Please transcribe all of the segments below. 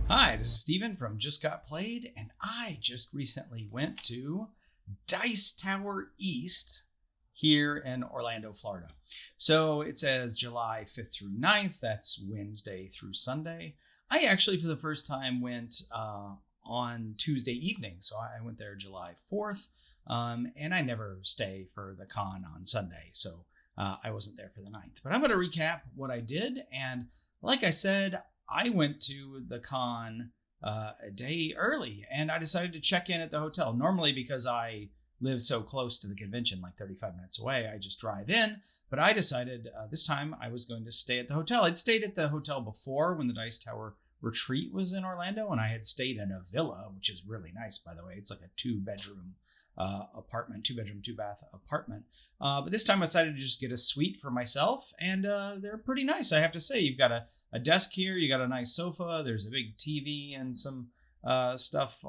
Hi, this is Steven from Just Got Played, and I just recently went to Dice Tower East here in Orlando, Florida. So it says July 5th through 9th. That's Wednesday through Sunday. I actually, for the first time, went on Tuesday evening. So I went there July 4th, and I never stay for the con on Sunday. So I wasn't there for the 9th. But I'm going to recap what I did. And like I said, I went to the con a day early, and I decided to check in at the hotel. Normally, because I live so close to the convention, like 35 minutes away, I just drive in. But I decided this time I was going to stay at the hotel. I'd stayed at the hotel before when the Dice Tower retreat was in Orlando, and I had stayed in a villa, which is really nice, by the way. It's like a two-bedroom apartment, two-bedroom, two-bath apartment. But this time I decided to just get a suite for myself, and they're pretty nice, I have to say. You've got a desk here, you got a nice sofa, there's a big TV and some stuff,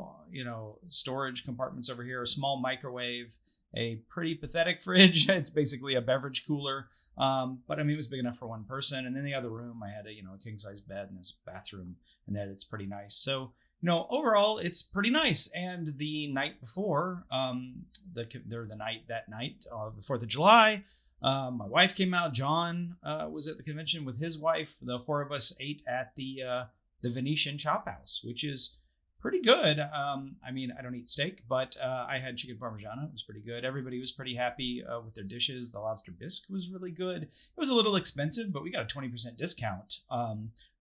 storage compartments over here, a small microwave, a pretty pathetic fridge. It's basically a beverage cooler. But I mean, it was big enough for one person. And then the other room, I had a king size bed, and there's a bathroom in there that's pretty nice. So, overall, it's pretty nice. And the night before, the night, the 4th of July, my wife came out. John was at the convention with his wife. The four of us ate at the Venetian Chop House, which is pretty good. I mean, I don't eat steak, but I had chicken parmigiana. It was pretty good. Everybody was pretty happy with their dishes. The lobster bisque was really good. It was a little expensive, but we got a 20% discount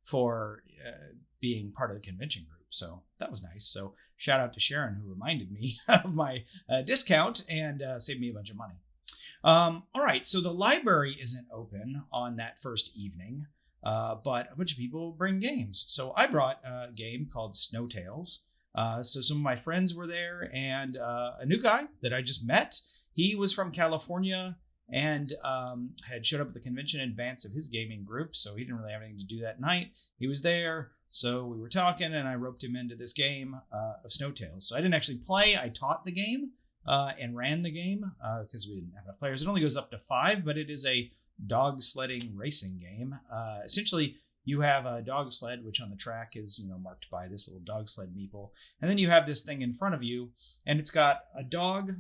for being part of the convention group. So that was nice. So shout out to Sharon, who reminded me of my discount and saved me a bunch of money. All right, so the library isn't open on that first evening, but a bunch of people bring games. So I brought a game called Snowtails. So some of my friends were there, and a new guy that I just met. He was from California and had showed up at the convention in advance of his gaming group, so he didn't really have anything to do that night. He was there, so we were talking, and I roped him into this game of Snowtails. So I didn't actually play. I taught the game. And ran the game because we didn't have enough players. It only goes up to 5, but it is a dog sledding racing game. Essentially, you have a dog sled, which on the track is marked by this little dog sled meeple, and then you have this thing in front of you, and it's got a dog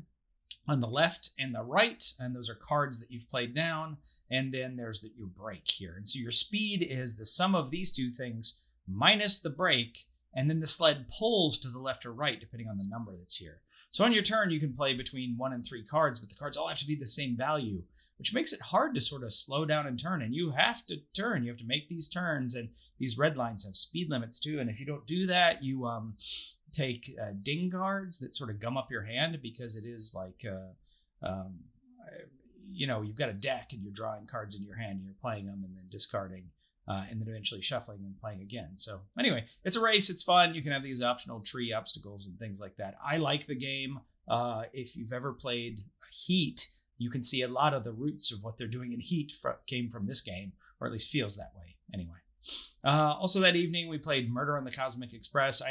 on the left and the right, and those are cards that you've played down, and then there's your brake here, and so your speed is the sum of these two things minus the brake, and then the sled pulls to the left or right depending on the number that's here. So on your turn, you can play between 1 and 3 cards, but the cards all have to be the same value, which makes it hard to sort of slow down and turn. And you have to turn. You have to make these turns, and these red lines have speed limits too. And if you don't do that, you take ding cards that sort of gum up your hand, because it is like, you've got a deck and you're drawing cards in your hand, and you're playing them and then discarding. And then eventually shuffling and playing again. So anyway, it's a race. It's fun. You can have these optional tree obstacles and things like that. I like the game. If you've ever played Heat, you can see a lot of the roots of what they're doing in Heat came from this game, or at least feels that way. Anyway, also that evening we played Murder on the Cosmic Express.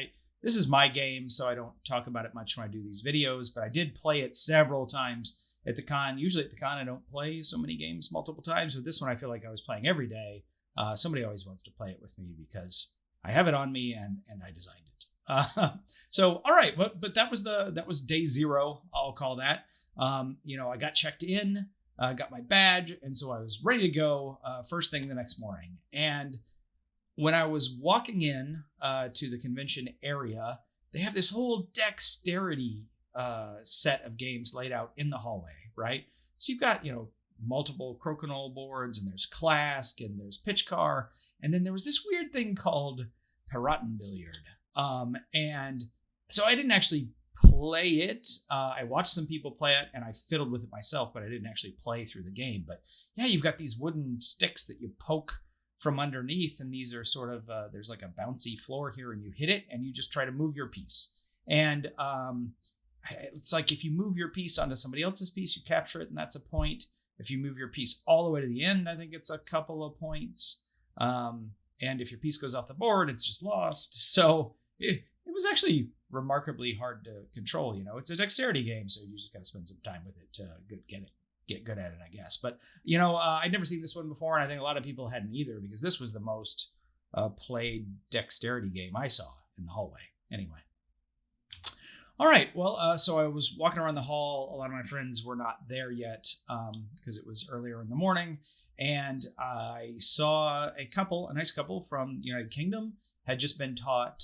This is my game, so I don't talk about it much when I do these videos, but I did play it several times at the con. Usually at the con, I don't play so many games multiple times, but this one I feel like I was playing every day. Somebody always wants to play it with me because I have it on me and I designed it. So, all right, but that was day 0. I'll call that. I got checked in, got my badge, and so I was ready to go first thing the next morning. And when I was walking in to the convention area, they have this whole dexterity set of games laid out in the hallway, right? So you've got, multiple crokinole boards, and there's Clask, and there's Pitch Car, and then there was this weird thing called Piratenbilliard. And so I didn't actually play it. I watched some people play it, and I fiddled with it myself, but I didn't actually play through the game. But yeah, you've got these wooden sticks that you poke from underneath, and these are sort of, there's like a bouncy floor here, and you hit it, and you just try to move your piece. And it's like if you move your piece onto somebody else's piece, you capture it, and that's a point. If you move your piece all the way to the end, I think it's a couple of points. And if your piece goes off the board, it's just lost. So it was actually remarkably hard to control. It's a dexterity game, so you just got to spend some time with it to get good at it, I guess. But I'd never seen this one before, and I think a lot of people hadn't either, because this was the most played dexterity game I saw in the hallway. Anyway. All right. Well, so I was walking around the hall. A lot of my friends were not there yet because it was earlier in the morning. And I saw a nice couple from the United Kingdom had just been taught,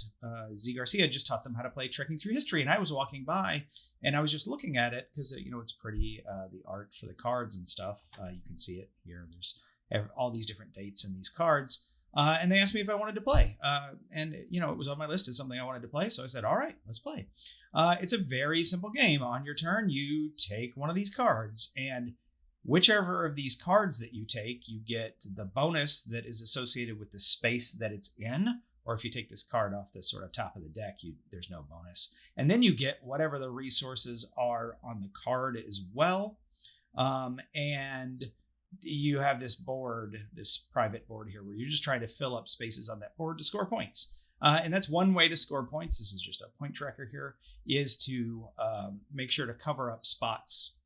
Z Garcia just taught them how to play Trekking Through History. And I was walking by and I was just looking at it because, it's pretty, the art for the cards and stuff. You can see it here. There's all these different dates in these cards. And they asked me if I wanted to play. And it was on my list as something I wanted to play. So I said, all right, let's play. It's a very simple game. On your turn, you take one of these cards. And whichever of these cards that you take, you get the bonus that is associated with the space that it's in. Or if you take this card off the sort of top of the deck, there's no bonus. And then you get whatever the resources are on the card as well. And you have this board, this private board here, where you're just trying to fill up spaces on that board to score points. And that's one way to score points. This is just a point tracker here, is to make sure to cover up spots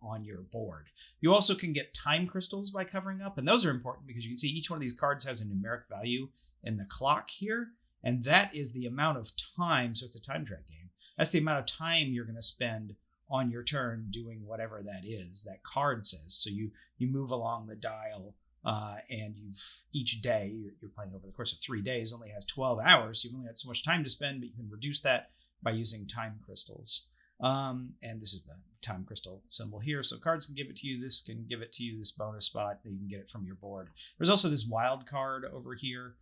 on your board. You also can get time crystals by covering up. And those are important because you can see each one of these cards has a numeric value in the clock here. And that is the amount of time. So it's a time track game. That's the amount of time you're going to spend on your turn doing whatever that is, that card says. So you move along the dial and each day, you're playing over the course of 3 days, only has 12 hours. So you've only got so much time to spend, but you can reduce that by using time crystals. And this is the time crystal symbol here. So cards can give it to you. This can give it to you, this bonus spot. You can get it from your board. There's also this wild card over here,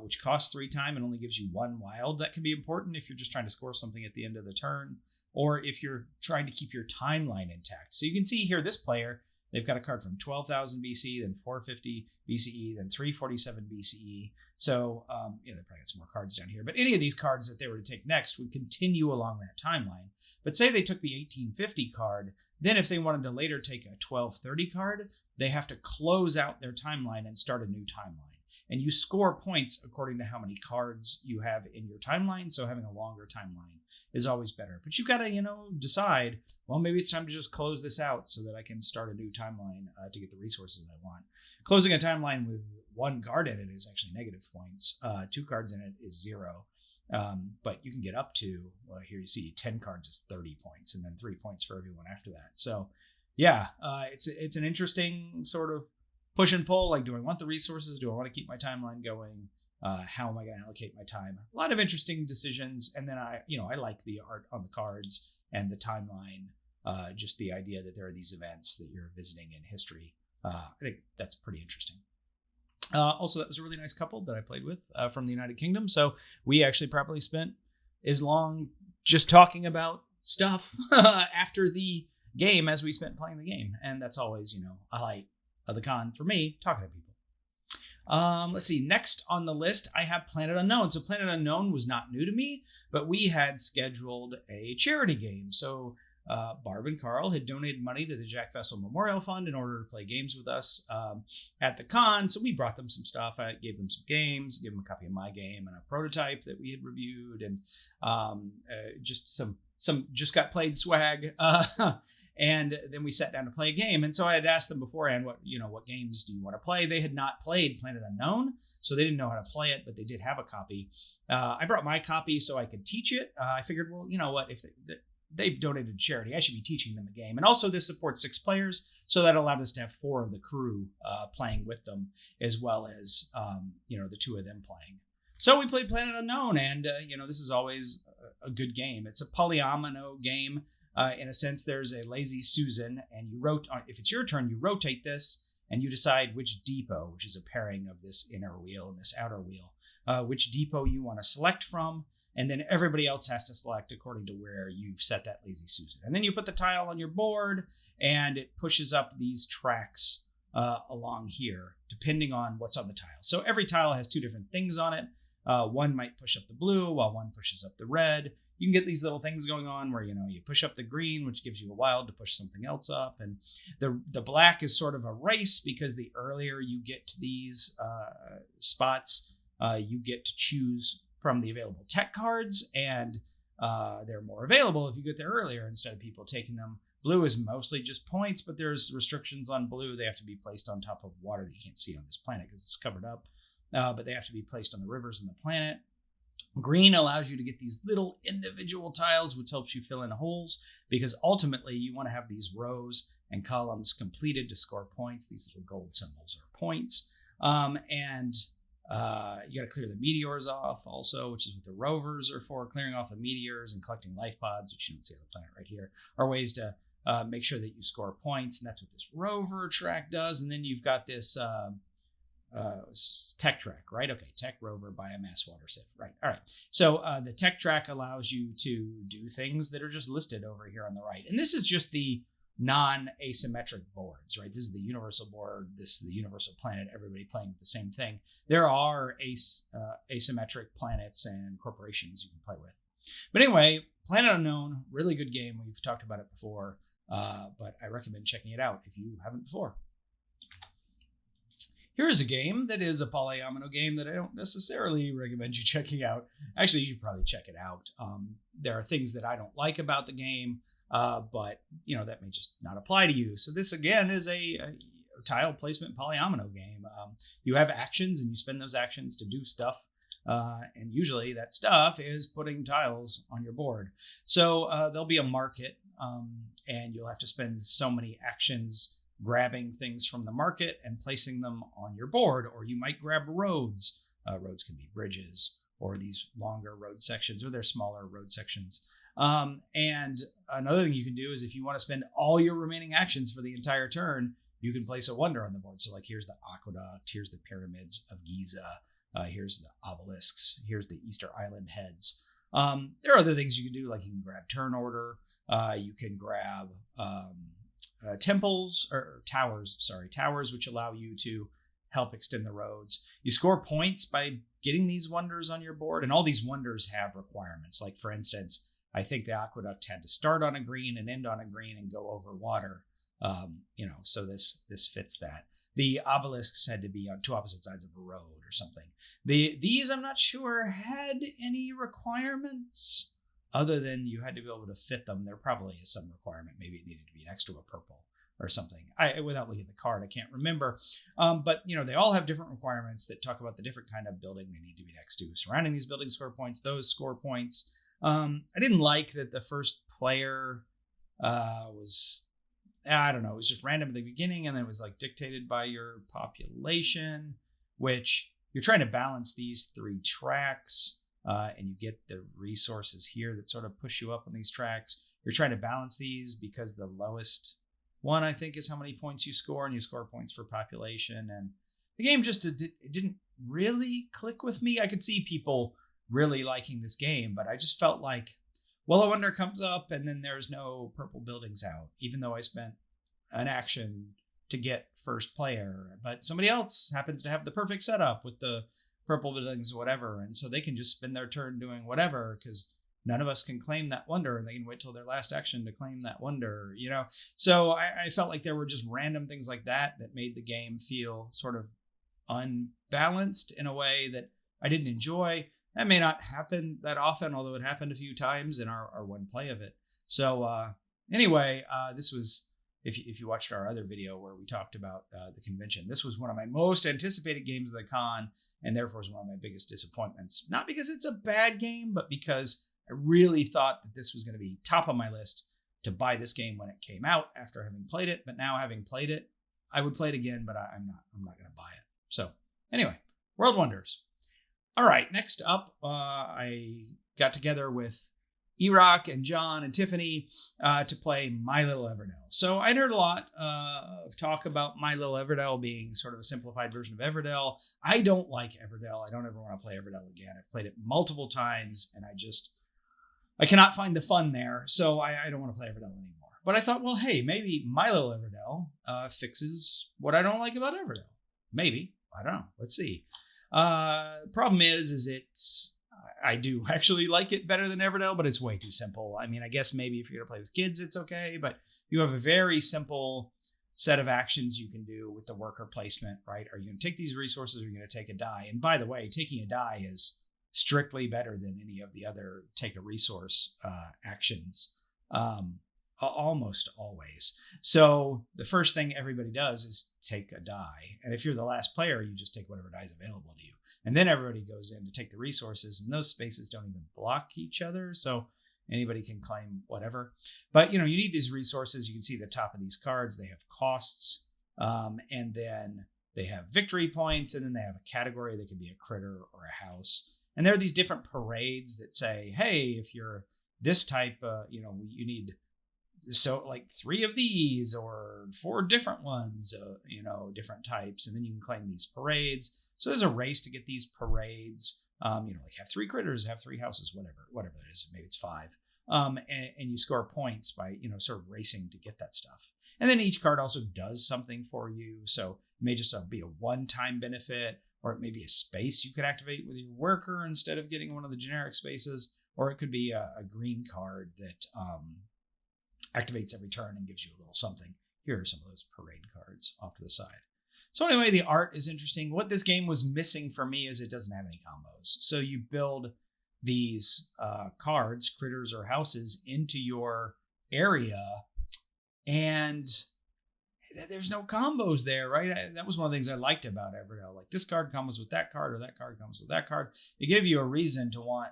which costs 3 time and only gives you 1 wild. That can be important if you're just trying to score something at the end of the turn, or if you're trying to keep your timeline intact. So you can see here, this player, they've got a card from 12,000 BC, then 450 BCE, then 347 BCE. So, they probably got some more cards down here. But any of these cards that they were to take next would continue along that timeline. But say they took the 1850 card, then if they wanted to later take a 1230 card, they have to close out their timeline and start a new timeline. And you score points according to how many cards you have in your timeline. So having a longer timeline is always better. But you've got to, decide, well, maybe it's time to just close this out so that I can start a new timeline to get the resources I want. Closing a timeline with 1 card in it is actually negative points. 2 cards in it is 0. But you can get up to, well, here you see 10 cards is 30 points, and then 3 points for everyone after that. So yeah, it's an interesting sort of push and pull. Like, do I want the resources? Do I want to keep my timeline going? How am I going to allocate my time? A lot of interesting decisions. And then I like the art on the cards and the timeline. Just the idea that there are these events that you're visiting in history. I think that's pretty interesting. Also, that was a really nice couple that I played with from the United Kingdom. So we actually probably spent as long just talking about stuff after the game as we spent playing the game. And that's always, a highlight of the con for me, talking to people. Let's see. Next on the list, I have Planet Unknown. So Planet Unknown was not new to me, but we had scheduled a charity game. So Barb and Carl had donated money to the Jack Vessel Memorial Fund in order to play games with us at the con. So we brought them some stuff. I gave them some games, gave them a copy of my game and a prototype that we had reviewed, and just some just got played swag. And then we sat down to play a game. And so I had asked them beforehand, what games do you want to play? They had not played Planet Unknown, so they didn't know how to play it, but they did have a copy. I brought my copy so I could teach it. I figured, well, if they've donated to charity, I should be teaching them a game. And also this supports 6 players, so that allowed us to have 4 of the crew playing with them, as well as, the 2 of them playing. So we played Planet Unknown, and, this is always a good game. It's a polyomino game. In a sense, there's a lazy Susan, and if it's your turn, you rotate this, and you decide which depot, which is a pairing of this inner wheel and this outer wheel, which depot you want to select from, and then everybody else has to select according to where you've set that lazy Susan. And then you put the tile on your board, and it pushes up these tracks along here, depending on what's on the tile. So every tile has 2 different things on it. One might push up the blue, while one pushes up the red. You can get these little things going on where, you push up the green, which gives you a wild to push something else up. And the black is sort of a race, because the earlier you get to these spots, you get to choose from the available tech cards, and they're more available if you get there earlier instead of people taking them. Blue is mostly just points, but there's restrictions on blue. They have to be placed on top of water that you can't see on this planet because it's covered up. but they have to be placed on the rivers and the planet. Green allows you to get these little individual tiles, which helps you fill in holes, because ultimately you want to have these rows and columns completed to score points. These little gold symbols are points. And you got to clear the meteors off also, which is what the rovers are for. Clearing off the meteors and collecting life pods, which you don't see on the planet right here, are ways to make sure that you score points. And that's what this rover track does. And then you've got this tech track, right? Okay, tech, rover, biomass, water sift, right? All right. So the tech track allows you to do things that are just listed over here on the right. And this is just the non-asymmetric boards, right? This is the universal board. This is the universal planet. Everybody playing the same thing. There are asymmetric planets and corporations you can play with. But anyway, Planet Unknown, really good game. We've talked about it before, but I recommend checking it out if you haven't before. Here's a game that is a polyomino game that I don't necessarily recommend you checking out. Actually, you should probably check it out. There are things that I don't like about the game, but that may just not apply to you. So this again is a tile placement polyomino game. You have actions and you spend those actions to do stuff. And usually that stuff is putting tiles on your board. So there'll be a market and you'll have to spend so many actions grabbing things from the market and placing them on your board. Or you might grab roads. Roads can be bridges or these longer road sections, or they're smaller road sections. And another thing you can do is if you want to spend all your remaining actions for the entire turn, you can place a wonder on the board. So like here's the aqueduct, here's the pyramids of Giza, here's the obelisks, here's the Easter Island heads. There are other things you can do, like you can grab turn order, you can grab towers, which allow you to help extend the roads. You score points by getting these wonders on your board, and all these wonders have requirements. Like for instance, I think the aqueduct had to start on a green and end on a green and go over water. So this fits that. The obelisks had to be on two opposite sides of a road or something. These I'm not sure had any requirements other than you had to be able to fit them. There probably is some requirement. Maybe it needed to be next to a purple or something. Without looking at the card, I can't remember. But they all have different requirements that talk about the different kind of building they need to be next to. Surrounding these buildings score points. Those score points. I didn't like that the first player was, I don't know, it was just random at the beginning, and then it was like dictated by your population, which you're trying to balance these three tracks, and you get the resources here that sort of push you up on these tracks. You're trying to balance these because the lowest one, I think, is how many points you score, and you score points for population. And the game just it didn't really click with me. I could see people really liking this game, but I just felt like, well, a wonder comes up and then there's no purple buildings out, even though I spent an action to get first player, but somebody else happens to have the perfect setup with the purple buildings or whatever. And so they can just spend their turn doing whatever, because none of us can claim that wonder, and they can wait till their last action to claim that wonder, So I felt like there were just random things like that made the game feel sort of unbalanced in a way that I didn't enjoy. That may not happen that often, although it happened a few times in our one play of it. So anyway, this was, if you watched our other video where we talked about the convention, this was one of my most anticipated games of the con, and therefore is one of my biggest disappointments. Not because it's a bad game, but because I really thought that this was going to be top of my list to buy this game when it came out after having played it. But now having played it, I would play it again, but I'm not going to buy it. So anyway, World Wonders. All right, next up, I got together with Erock and John and Tiffany to play My Little Everdell. So I'd heard a lot of talk about My Little Everdell being sort of a simplified version of Everdell. I don't like Everdell. I don't ever want to play Everdell again. I've played it multiple times, and I cannot find the fun there, so I don't want to play Everdell anymore. But I thought, well, hey, maybe My Little Everdell fixes what I don't like about Everdell. Maybe. I don't know. Let's see. Problem is I do actually like it better than Everdell, but it's way too simple. I mean, I guess maybe if you're going to play with kids, it's okay, but you have a very simple set of actions you can do with the worker placement, right? Are you going to take these resources, or are you going to take a die? And by the way, taking a die is strictly better than any of the other take a resource actions, almost always. So the first thing everybody does is take a die. And if you're the last player, you just take whatever die is available to you. And then everybody goes in to take the resources, and those spaces don't even block each other. So anybody can claim whatever. But, you need these resources. You can see the top of these cards. They have costs, and then they have victory points, and then they have a category. They could be a critter or a house. And there are these different parades that say, hey, if you're this type, you need like 3 of these or 4 different ones, different types. And then you can claim these parades. So there's a race to get these parades, like have 3 critters, have 3 houses, whatever it is. Maybe it's 5. And you score points by, sort of racing to get that stuff. And then each card also does something for you. So it may just be a one-time benefit, or it may be a space you could activate with your worker instead of getting one of the generic spaces, or it could be a green card that activates every turn and gives you a little something. Here are some of those parade cards off to the side. So anyway, the art is interesting. What this game was missing for me is it doesn't have any combos. So you build these cards, critters or houses, into your area, and there's no combos there, right? That was one of the things I liked about Everdell. Like, this card comes with that card, or that card comes with that card. It gave you a reason to want,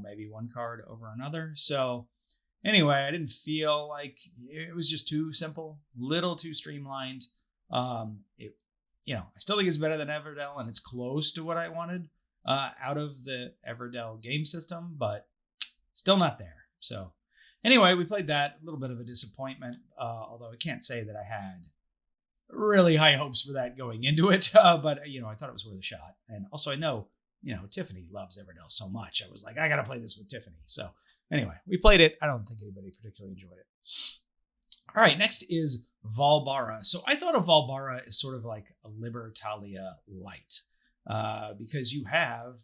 maybe one card over another. So anyway, I didn't feel like it was just too simple, little too streamlined. I still think it's better than Everdell, and it's close to what I wanted out of the Everdell game system, but still not there. So anyway, we played that. A little bit of a disappointment, although I can't say that I had really high hopes for that going into it. But I thought it was worth a shot. And also I know, Tiffany loves Everdell so much. I was like, I got to play this with Tiffany. So anyway, we played it. I don't think anybody particularly enjoyed it. All right, next is Vaalbara. So I thought of Vaalbara as sort of like a Libertalia light, because you have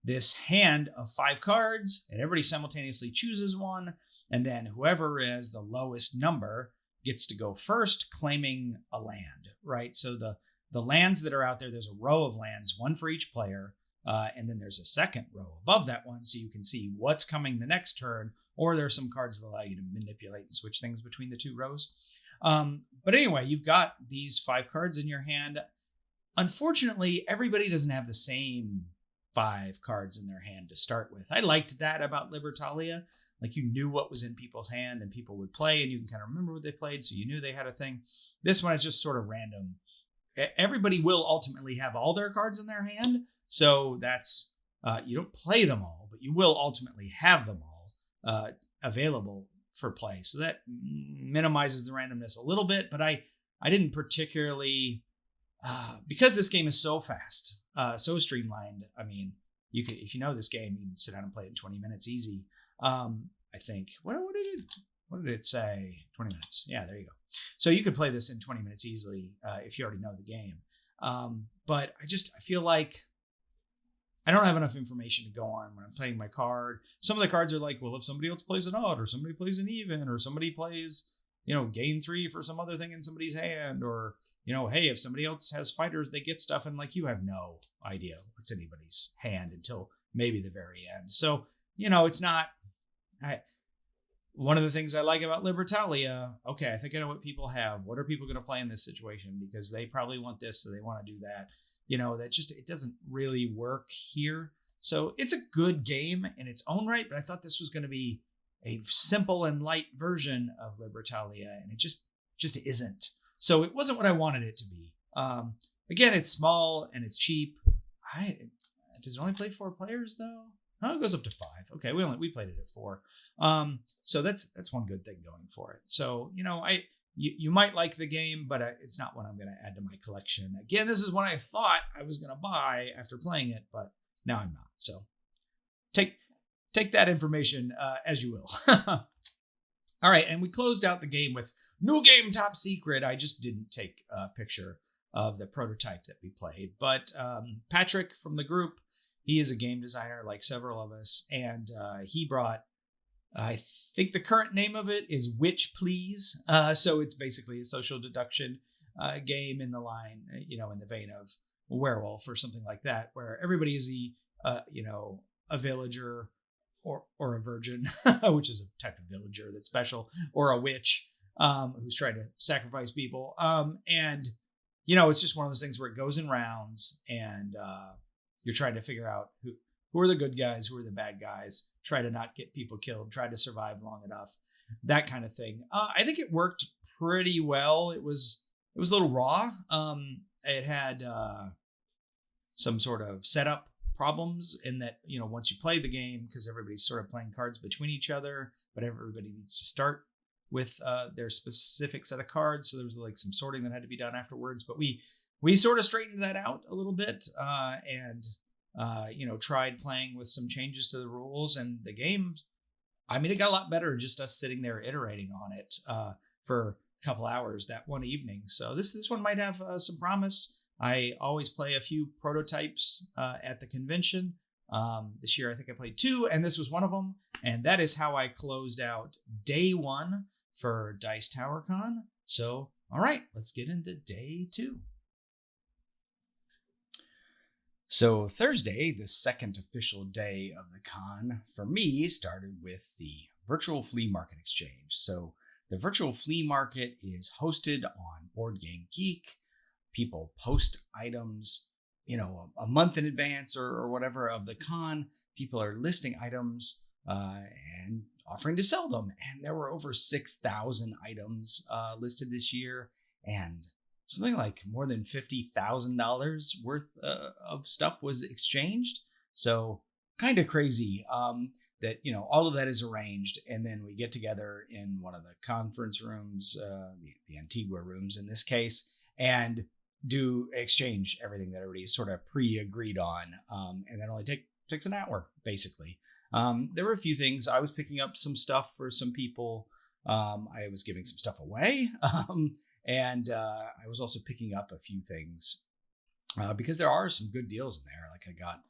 this hand of 5 cards, and everybody simultaneously chooses one, and then whoever is the lowest number gets to go first, claiming a land, right? So the lands that are out there, there's a row of lands, one for each player, and then there's a second row above that one, so you can see what's coming the next turn, or there are some cards that allow you to manipulate and switch things between the 2 rows. But anyway, you've got these 5 cards in your hand. Unfortunately, everybody doesn't have the same 5 cards in their hand to start with. I liked that about Libertalia. Like, you knew what was in people's hand and people would play, and you can kind of remember what they played, so you knew they had a thing. This one is just sort of random. Everybody will ultimately have all their cards in their hand, so that's, you don't play them all, but you will ultimately have them all available for play. So that minimizes the randomness a little bit, but I didn't particularly, because this game is so fast, so streamlined. I mean, you could, if you know this game, you can sit down and play it in 20 minutes easy. I think, what did it say? 20 minutes. Yeah, there you go. So you could play this in 20 minutes easily if you already know the game. But I feel like I don't have enough information to go on when I'm playing my card. Some of the cards are like, well, if somebody else plays an odd, or somebody plays an even, or somebody plays, gain 3 for some other thing in somebody's hand, or, hey, if somebody else has fighters, they get stuff. And like, you have no idea what's anybody's hand until maybe the very end. So, it's not, one of the things I like about Libertalia, okay, I think I know what people have. What are people going to play in this situation? Because they probably want this, so they want to do that. That just, it doesn't really work here. So it's a good game in its own right, but I thought this was going to be a simple and light version of Libertalia, and it just isn't. So it wasn't what I wanted it to be. Again, it's small and it's cheap. Does it only play 4 players though? Oh, it goes up to 5. Okay, we played it at 4. So that's one good thing going for it. So, you might like the game, but it's not one I'm going to add to my collection. Again, this is one I thought I was going to buy after playing it, but now I'm not. So take that information as you will. All right, and we closed out the game with New Game Top Secret. I just didn't take a picture of the prototype that we played, but Patrick from the group, he is a game designer like several of us, and he brought, I think the current name of it is Witch Please. So it's basically a social deduction game in the line, in the vein of Werewolf or something like that, where everybody is a villager or a virgin, which is a type of villager that's special, or a witch who's trying to sacrifice people. And it's just one of those things where it goes in rounds, and you're trying to figure out who are the good guys, who are the bad guys, try to not get people killed, try to survive long enough, that kind of thing. I think it worked pretty well. It was a little raw. It had some sort of setup problems in that, once you play the game, because everybody's sort of playing cards between each other, but everybody needs to start with their specific set of cards. So there was like some sorting that had to be done afterwards, but we sort of straightened that out a little bit and tried playing with some changes to the rules, and the game, it got a lot better just us sitting there iterating on it for a couple hours that one evening. So this one might have some promise. I always play a few prototypes at the convention. This year, I think I played 2, and this was one of them. And that is how I closed out day 1 for Dice Tower Con. So, all right, let's get into day 2. So Thursday, the second official day of the con, for me, started with the virtual flea market exchange. So the virtual flea market is hosted on Board Game Geek. People post items, a month in advance or whatever of the con. People are listing items and offering to sell them. And there were over 6,000 items listed this year, and something like more than $50,000 worth of stuff was exchanged. So kind of crazy that, all of that is arranged. And then we get together in one of the conference rooms, the Antigua rooms in this case, and do exchange everything that everybody's sort of pre-agreed on. And that only takes an hour, basically. There were a few things. I was picking up some stuff for some people. I was giving some stuff away. And I was also picking up a few things because there are some good deals in there. Like I got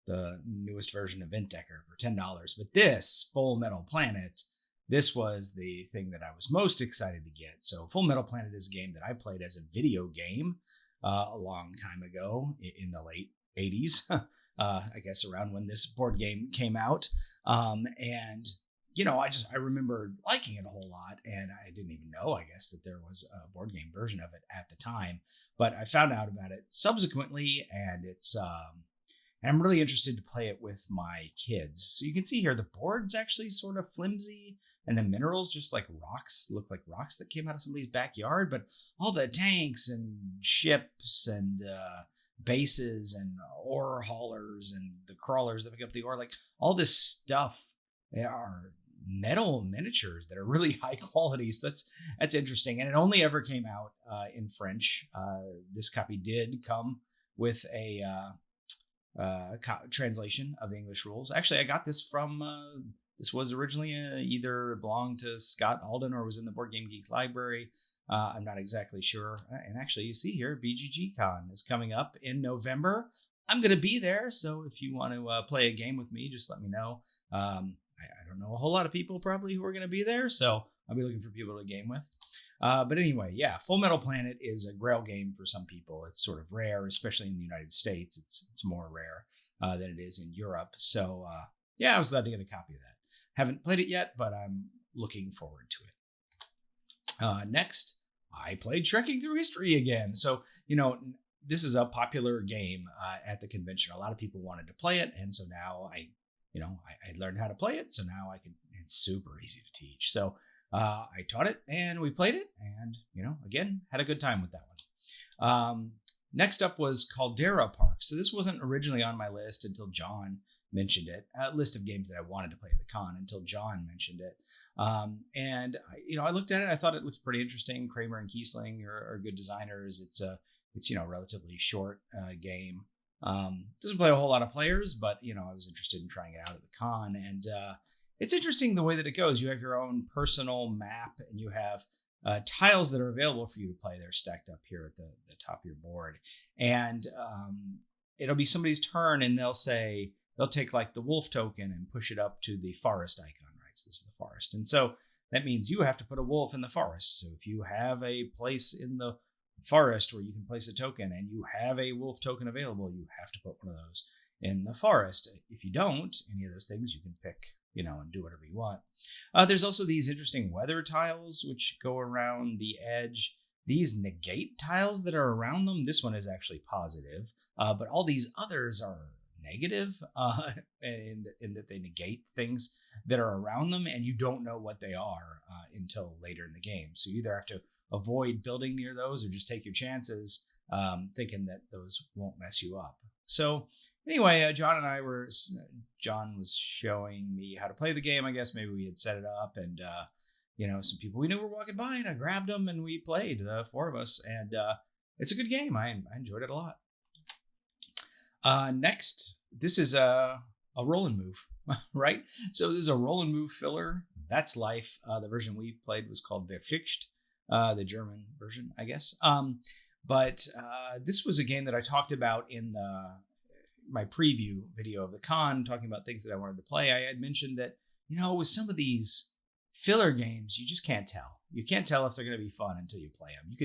the newest version of Vendetta for $10. But this Full Metal Planet, this was the thing that I was most excited to get. So Full Metal Planet is a game that I played as a video game a long time ago in the late 80s, I guess around when this board game came out. And I remember liking it a whole lot, and I didn't even know, I guess, that there was a board game version of it at the time, but I found out about it subsequently, and it's, and I'm really interested to play it with my kids. So you can see here, the board's actually sort of flimsy, and the minerals just like rocks, look like rocks that came out of somebody's backyard, but all the tanks and ships and bases and ore haulers and the crawlers that pick up the ore, like all this stuff are metal miniatures that are really high quality. So that's interesting. And it only ever came out in French. This copy did come with a translation of the English rules. Actually, I got this from, this was originally either belonged to Scott Alden or was in the Board Game Geek library. I'm not exactly sure. And actually, you see here, BGG Con is coming up in November. I'm going to be there. So if you want to play a game with me, just let me know. I don't know a whole lot of people probably who are going to be there, so I'll be looking for people to game with. But anyway, yeah, Full Metal Planet is a grail game for some people. It's sort of rare, especially in the United States. It's more rare than it is in Europe. So yeah, I was glad to get a copy of that. Haven't played it yet, but I'm looking forward to it. Next, I played Trekking Through History again. So, this is a popular game at the convention. A lot of people wanted to play it, and so now I learned how to play it, so now it's super easy to teach. So I taught it, and we played it, and, again, had a good time with that one. Next up was Caldera Park. So this wasn't originally on my list until John mentioned it, a list of games that I wanted to play at the con until John mentioned it. And I looked at it, I thought it looked pretty interesting. Kramer and Kiesling are good designers. It's a relatively short game. Doesn't play a whole lot of players, but I was interested in trying it out at the con, and it's interesting the way that it goes. You have your own personal map, and you have tiles that are available for you to play. They're stacked up here at the top of your board, and it'll be somebody's turn, and they'll take like the wolf token and push it up to the forest icon, right? So this is the forest, and so that means you have to put a wolf in the forest. So if you have a place in the forest where you can place a token and you have a wolf token available, you have to put one of those in the forest. If you don't, any of those things you can pick, and do whatever you want. There's also these interesting weather tiles which go around the edge. These negate tiles that are around them. This one is actually positive, but all these others are negative, and that they negate things that are around them, and you don't know what they are until later in the game. So you either have to avoid building near those or just take your chances, thinking that those won't mess you up. So anyway, John was showing me how to play the game. I guess maybe we had set it up, and some people we knew were walking by, and I grabbed them and we played, the four of us, and it's a good game. I enjoyed it a lot. Next, this is a roll and move, right? So this is a roll and move filler. That's life. The version we played was called Verflixxt, the German version, I guess. But this was a game that I talked about in my preview video of the con, talking about things that I wanted to play. I had mentioned that, with some of these filler games, you just can't tell. You can't tell if they're going to be fun until you play them. You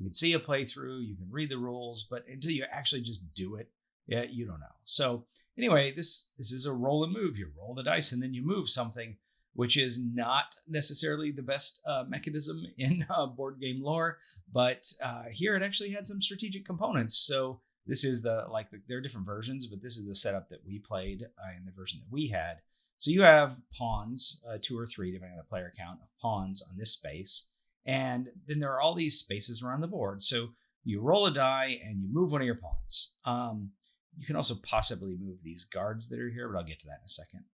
can see a playthrough, you can read the rules, but until you actually just do it, you don't know. So anyway, this is a roll and move. You roll the dice and then you move something, which is not necessarily the best mechanism in board game lore, but here it actually had some strategic components. So this is there are different versions, but this is the setup that we played in the version that we had. So you have pawns, 2 or 3, depending on the player count of pawns on this space. And then there are all these spaces around the board. So you roll a die and you move one of your pawns. You can also possibly move these guards that are here, but I'll get to that in a second.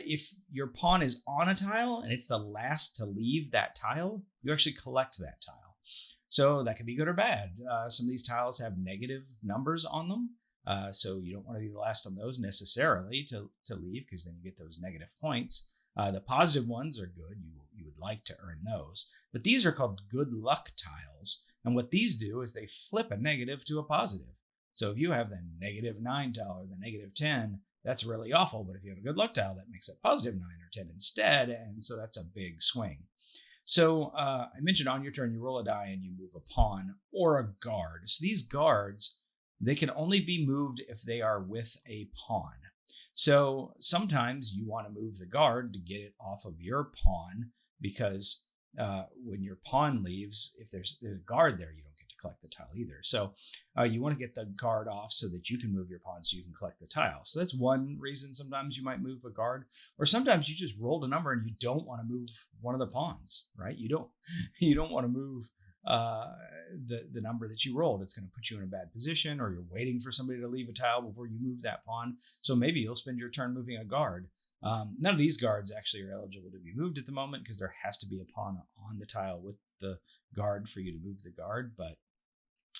If your pawn is on a tile and it's the last to leave that tile, you actually collect that tile. So that can be good or bad. Some of these tiles have negative numbers on them. So you don't want to be the last on those necessarily to leave, because then you get those negative points. The positive ones are good. You would like to earn those. But these are called good luck tiles. And what these do is they flip a negative to a positive. So if you have the -9 tile or the -10, that's really awful. But if you have a good luck tile, that makes it +9 or 10 instead. And so that's a big swing. So I mentioned on your turn, you roll a die and you move a pawn or a guard. So these guards, they can only be moved if they are with a pawn. So sometimes you want to move the guard to get it off of your pawn, because when your pawn leaves, if there's a guard there, you don't get to collect the tile either. So you want to get the guard off so that you can move your pawn so you can collect the tile. So that's one reason sometimes you might move a guard, or sometimes you just rolled a number and you don't want to move one of the pawns, right? You don't want to move the number that you rolled. It's going to put you in a bad position, or you're waiting for somebody to leave a tile before you move that pawn. So maybe you'll spend your turn moving a guard. None of these guards actually are eligible to be moved at the moment, because there has to be a pawn on the tile with the guard for you to move the guard. But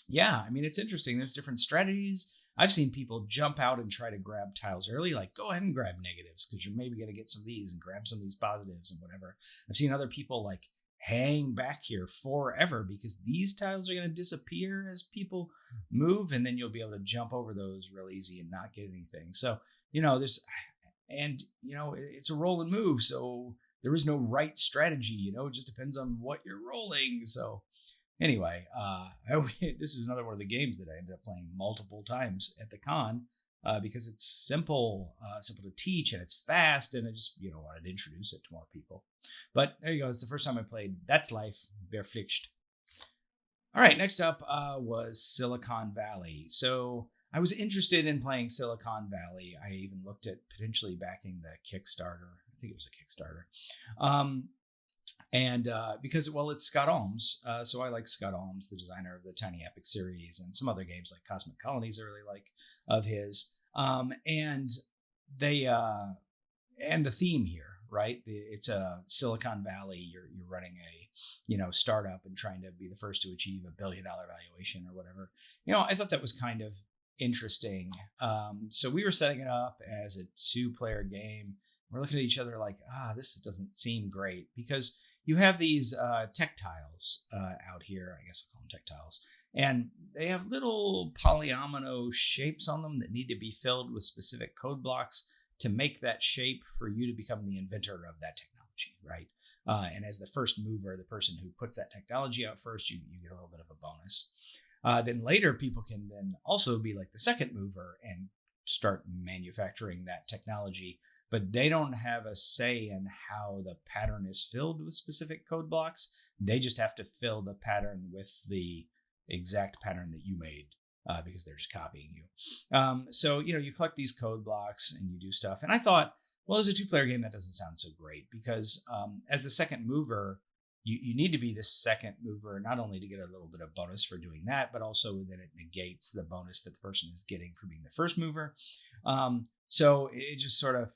yeah, I mean, it's interesting. There's different strategies. I've seen people jump out and try to grab tiles early, like go ahead and grab negatives, because you're maybe going to get some of these, and grab some of these positives and whatever. I've seen other people hang back here forever, because these tiles are going to disappear as people move, and then you'll be able to jump over those real easy and not get anything. So, it's a roll and move. So there is no right strategy, it just depends on what you're rolling. So anyway, this is another one of the games that I ended up playing multiple times at the con, because it's simple to teach, and it's fast, and I just wanted to introduce it to more people. But there you go. It's the first time I played That's Life, Verflixxt. All right, next up was Silicon Valley. So I was interested in playing Silicon Valley. I even looked at potentially backing the Kickstarter. I think it was a Kickstarter. Because it's Scott Almes. So I like Scott Almes, the designer of the Tiny Epic series, and some other games like Cosmic Colonies I really like of his. And the theme here, right? It's a Silicon Valley. You're running a, startup and trying to be the first to achieve $1 billion valuation or whatever. I thought that was kind of interesting. So we were setting it up as a 2-player game. We're looking at each other like, this doesn't seem great, because you have these tech tiles out here. I guess I'll call them tech tiles. And they have little polyomino shapes on them that need to be filled with specific code blocks to make that shape for you to become the inventor of that technology, right? And as the first mover, the person who puts that technology out first, you get a little bit of a bonus. Then later, people can then also be like the second mover and start manufacturing that technology, but they don't have a say in how the pattern is filled with specific code blocks. They just have to fill the pattern with the exact pattern that you made because they're just copying you. So, you collect these code blocks and you do stuff. And I thought, well, as a 2-player game, that doesn't sound so great because as the second mover, you need to be the second mover, not only to get a little bit of bonus for doing that, but also that it negates the bonus that the person is getting for being the first mover. So it just sort of,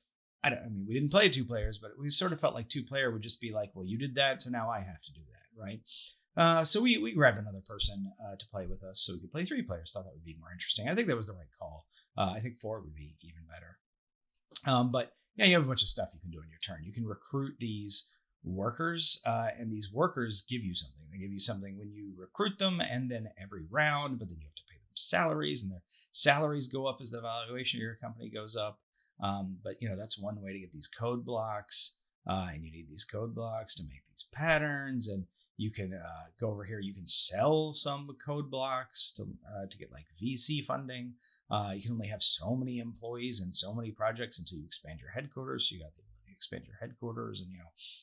we didn't play 2 players, but we sort of felt like 2-player would just be like, well, you did that, so now I have to do that, right? So we grabbed another person to play with us so we could play 3 players. Thought that would be more interesting. I think that was the right call. I think 4 would be even better. But yeah, you have a bunch of stuff you can do in your turn. You can recruit these workers, and these workers give you something. They give you something when you recruit them, and then every round, but then you have to pay them salaries, and their salaries go up as the valuation of your company goes up. But that's one way to get these code blocks, and you need these code blocks to make these patterns, and you can go over here. You can sell some code blocks to get like VC funding. You can only have so many employees and so many projects until you expand your headquarters. So you got the expand your headquarters, and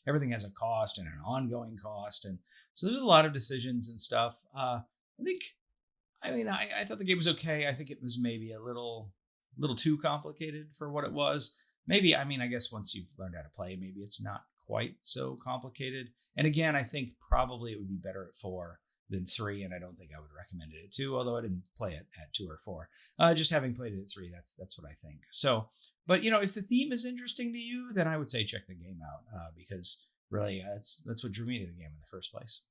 everything has a cost and an ongoing cost, and so there's a lot of decisions and stuff. I thought the game was okay. I think it was maybe a little too complicated for what it was. Maybe, I guess once you've learned how to play, maybe it's not quite so complicated. And again, I think probably it would be better at 4 than 3, and I don't think I would recommend it at 2, although I didn't play it at 2 or 4. Just having played it at 3, that's what I think. So, but if the theme is interesting to you, then I would say check the game out because really that's what drew me to the game in the first place.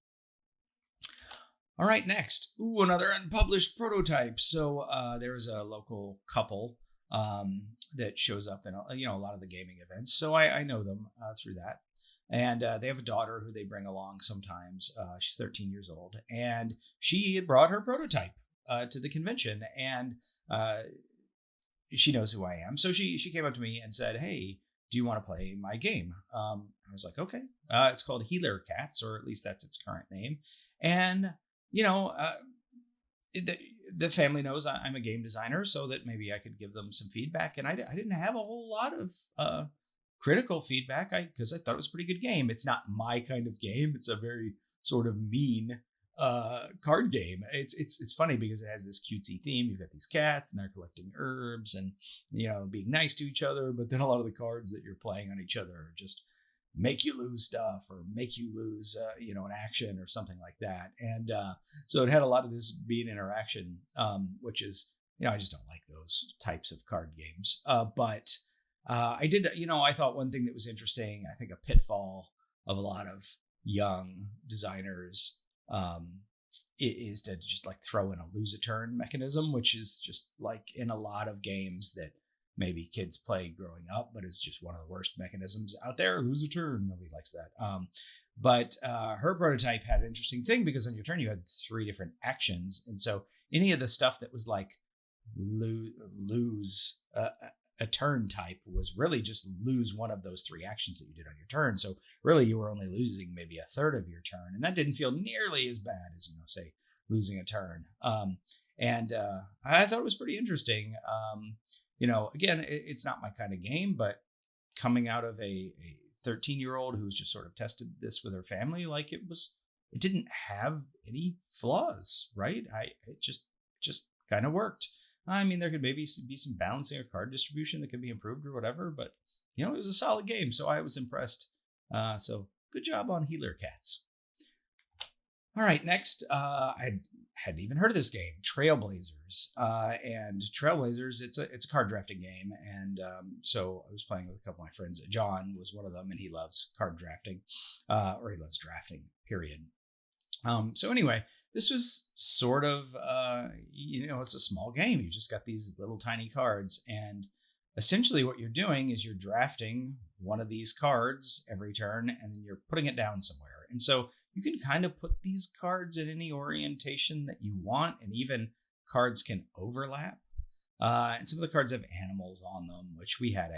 All right, next, another unpublished prototype. So there was a local couple that shows up in a lot of the gaming events, so I know them through that. And they have a daughter who they bring along sometimes. She's 13 years old, and she had brought her prototype to the convention, and she knows who I am. So she came up to me and said, "Hey, do you want to play my game?" I was like, "Okay." It's called Healer Cats, or at least that's its current name. And the family knows I'm a game designer, so that maybe I could give them some feedback. And I didn't have a whole lot of critical feedback because I thought it was a pretty good game. It's not my kind of game. It's a very sort of mean card game. It's funny because it has this cutesy theme. You've got these cats and they're collecting herbs and being nice to each other, but then a lot of the cards that you're playing on each other are just make you lose stuff or make you lose an action or something like that. And so it had a lot of this being interaction, which is I just don't like those types of card games. But I did, I thought one thing that was interesting, I think a pitfall of a lot of young designers is to just like throw in a lose a turn mechanism, which is just like in a lot of games that maybe kids play growing up, but it's just one of the worst mechanisms out there. Lose a turn. Nobody likes that. But her prototype had an interesting thing because on your turn, you had 3 different actions. And so any of the stuff that was like lose a turn type was really just lose one of those 3 actions that you did on your turn. So really you were only losing maybe a third of your turn. And that didn't feel nearly as bad as, say, losing a turn. And I thought it was pretty interesting. Again, it's not my kind of game, but coming out of a 13-year-old who's just sort of tested this with her family, like it didn't have any flaws, right? It just kind of worked. There could maybe be some balancing or card distribution that could be improved or whatever, but it was a solid game, so I was impressed. So good job on Healer Cats. All right, next, I hadn't even heard of this game, Trailblazers. And Trailblazers, it's a card drafting game, and so I was playing with a couple of my friends. John was one of them, and he loves card drafting, or he loves drafting, period. So anyway, this was sort of, it's a small game. You just got these little tiny cards, and essentially what you're doing is you're drafting one of these cards every turn, and then you're putting it down somewhere. And so you can kind of put these cards in any orientation that you want, and even cards can overlap. And some of the cards have animals on them, which we had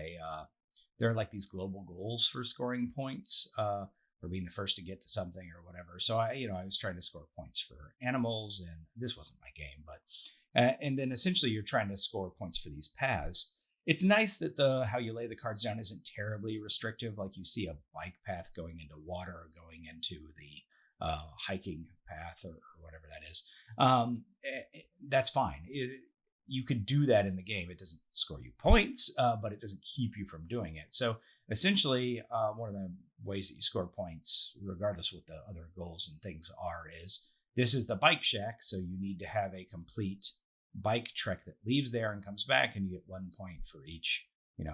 there are like these global goals for scoring points, for being the first to get to something or whatever. So I was trying to score points for animals, and this wasn't my game, but and then essentially you're trying to score points for these paths. It's nice that how you lay the cards down isn't terribly restrictive. Like you see a bike path going into water or going into hiking path or whatever that is. That's fine. You could do that in the game. It doesn't score you points, but it doesn't keep you from doing it. So essentially, one of the ways that you score points, regardless of what the other goals and things are, is this is the bike shack. So you need to have a complete bike trek that leaves there and comes back, and you get 1 point for each,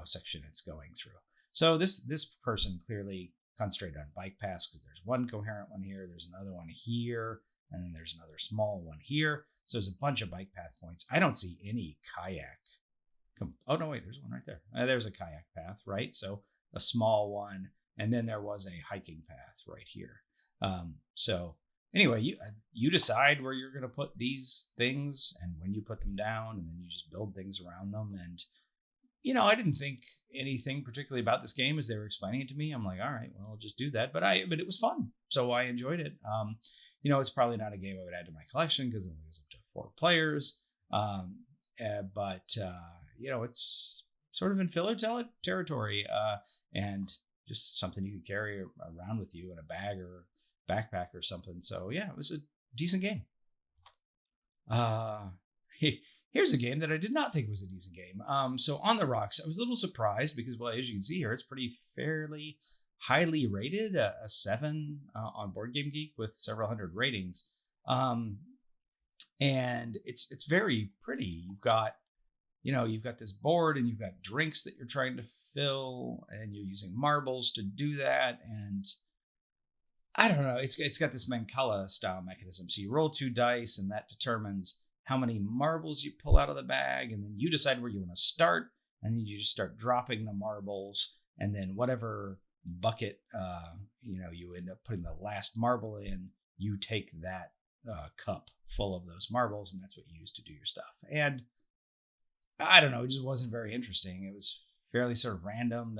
section it's going through. So this person clearly concentrated on bike paths, because there's one coherent one here, there's another one here, and then there's another small one here. So there's a bunch of bike path points. I don't see any kayak. Oh no, wait, there's one right there. There's a kayak path, right? So a small one, and then there was a hiking path right here. So anyway, you decide where you're going to put these things and when you put them down, and then you just build things around them. And I didn't think anything particularly about this game as they were explaining it to me. I'm like, all right, well, I'll just do that. But it was fun, so I enjoyed it. It's probably not a game I would add to my collection because it only goes up to 4 players. But it's sort of in filler territory, and just something you could carry around with you in a bag or backpack or something. So yeah, it was a decent game. Here's a game that I did not think was a decent game. So On the Rocks, I was a little surprised because, well, as you can see here, it's fairly highly rated, a 7 on Board Game Geek with several hundred ratings. And it's very pretty. You've got this board, and you've got drinks that you're trying to fill, and you're using marbles to do that. And I don't know, it's got this Mancala style mechanism. So you roll 2 dice, and that determines how many marbles you pull out of the bag, and then you decide where you want to start, and then you just start dropping the marbles, and then whatever bucket you end up putting the last marble in, you take that cup full of those marbles, and that's what you use to do your stuff. And I don't know, it just wasn't very interesting. It was fairly sort of random.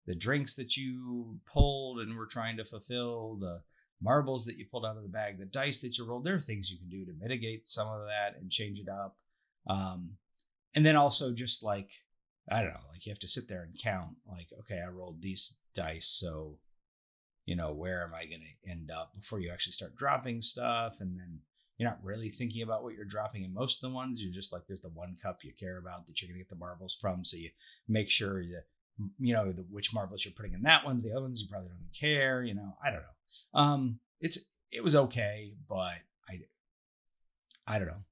The drinks that you pulled and were trying to fulfill, the marbles that you pulled out of the bag, the dice that you rolled, there are things you can do to mitigate some of that and change it up. And then also just like, I don't know, like you have to sit there and count, like, okay, I rolled these dice, so, where am I going to end up before you actually start dropping stuff? And then you're not really thinking about what you're dropping in most of the ones. You're just like, there's the one cup you care about that you're going to get the marbles from. So you make sure that, which marbles you're putting in that one. The other ones you probably don't care, I don't know. It was okay, but I don't know.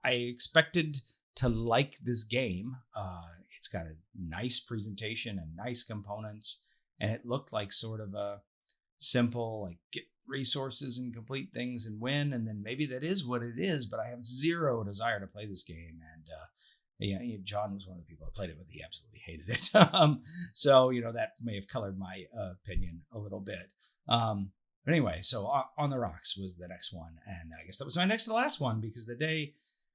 I expected to like this game. It's got a nice presentation and nice components, and it looked like sort of a simple, like, get resources and complete things and win, and then maybe that is what it is, but I have zero desire to play this game. And John was one of the people I played it with. He absolutely hated it. So that may have colored my opinion a little bit. But anyway, so On the Rocks was the next one, and I guess that was my next to last one, because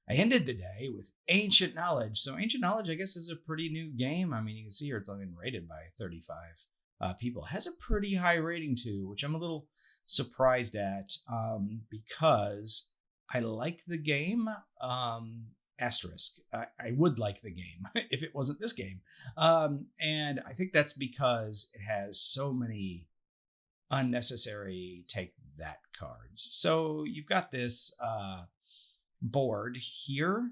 I ended the day with Ancient Knowledge. So Ancient Knowledge, I guess, is a pretty new game. I mean, you can see here it's only been rated by 35 people. It has a pretty high rating too, which I'm a little surprised at, because I like the game. Asterisk. I would like the game if it wasn't this game. And I think that's because it has so many unnecessary take that cards. So you've got this board here,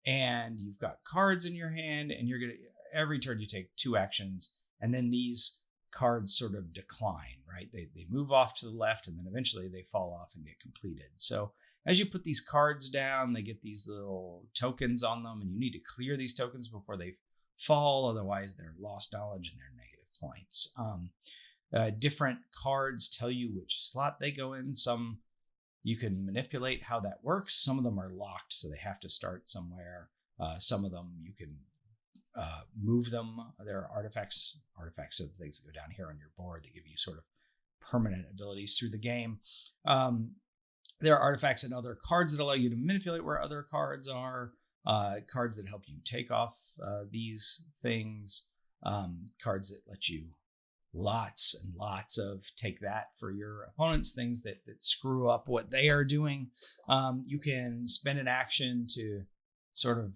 and you've got cards in your hand, and every turn you take 2 actions, and then these cards sort of decline, right? They move off to the left, and then eventually they fall off and get completed. So as you put these cards down, they get these little tokens on them, and you need to clear these tokens before they fall. Otherwise, they're lost knowledge and they're negative points. Different cards tell you which slot they go in. Some you can manipulate how that works. Some of them are locked, so they have to start somewhere. Some of them you can move them. There are artifacts are the things that go down here on your board that give you sort of permanent abilities through the game. There are artifacts and other cards that allow you to manipulate where other cards are, cards that help you take off these things, cards that let you lots and lots of take that for your opponents, things that screw up what they are doing. You can spend an action to sort of,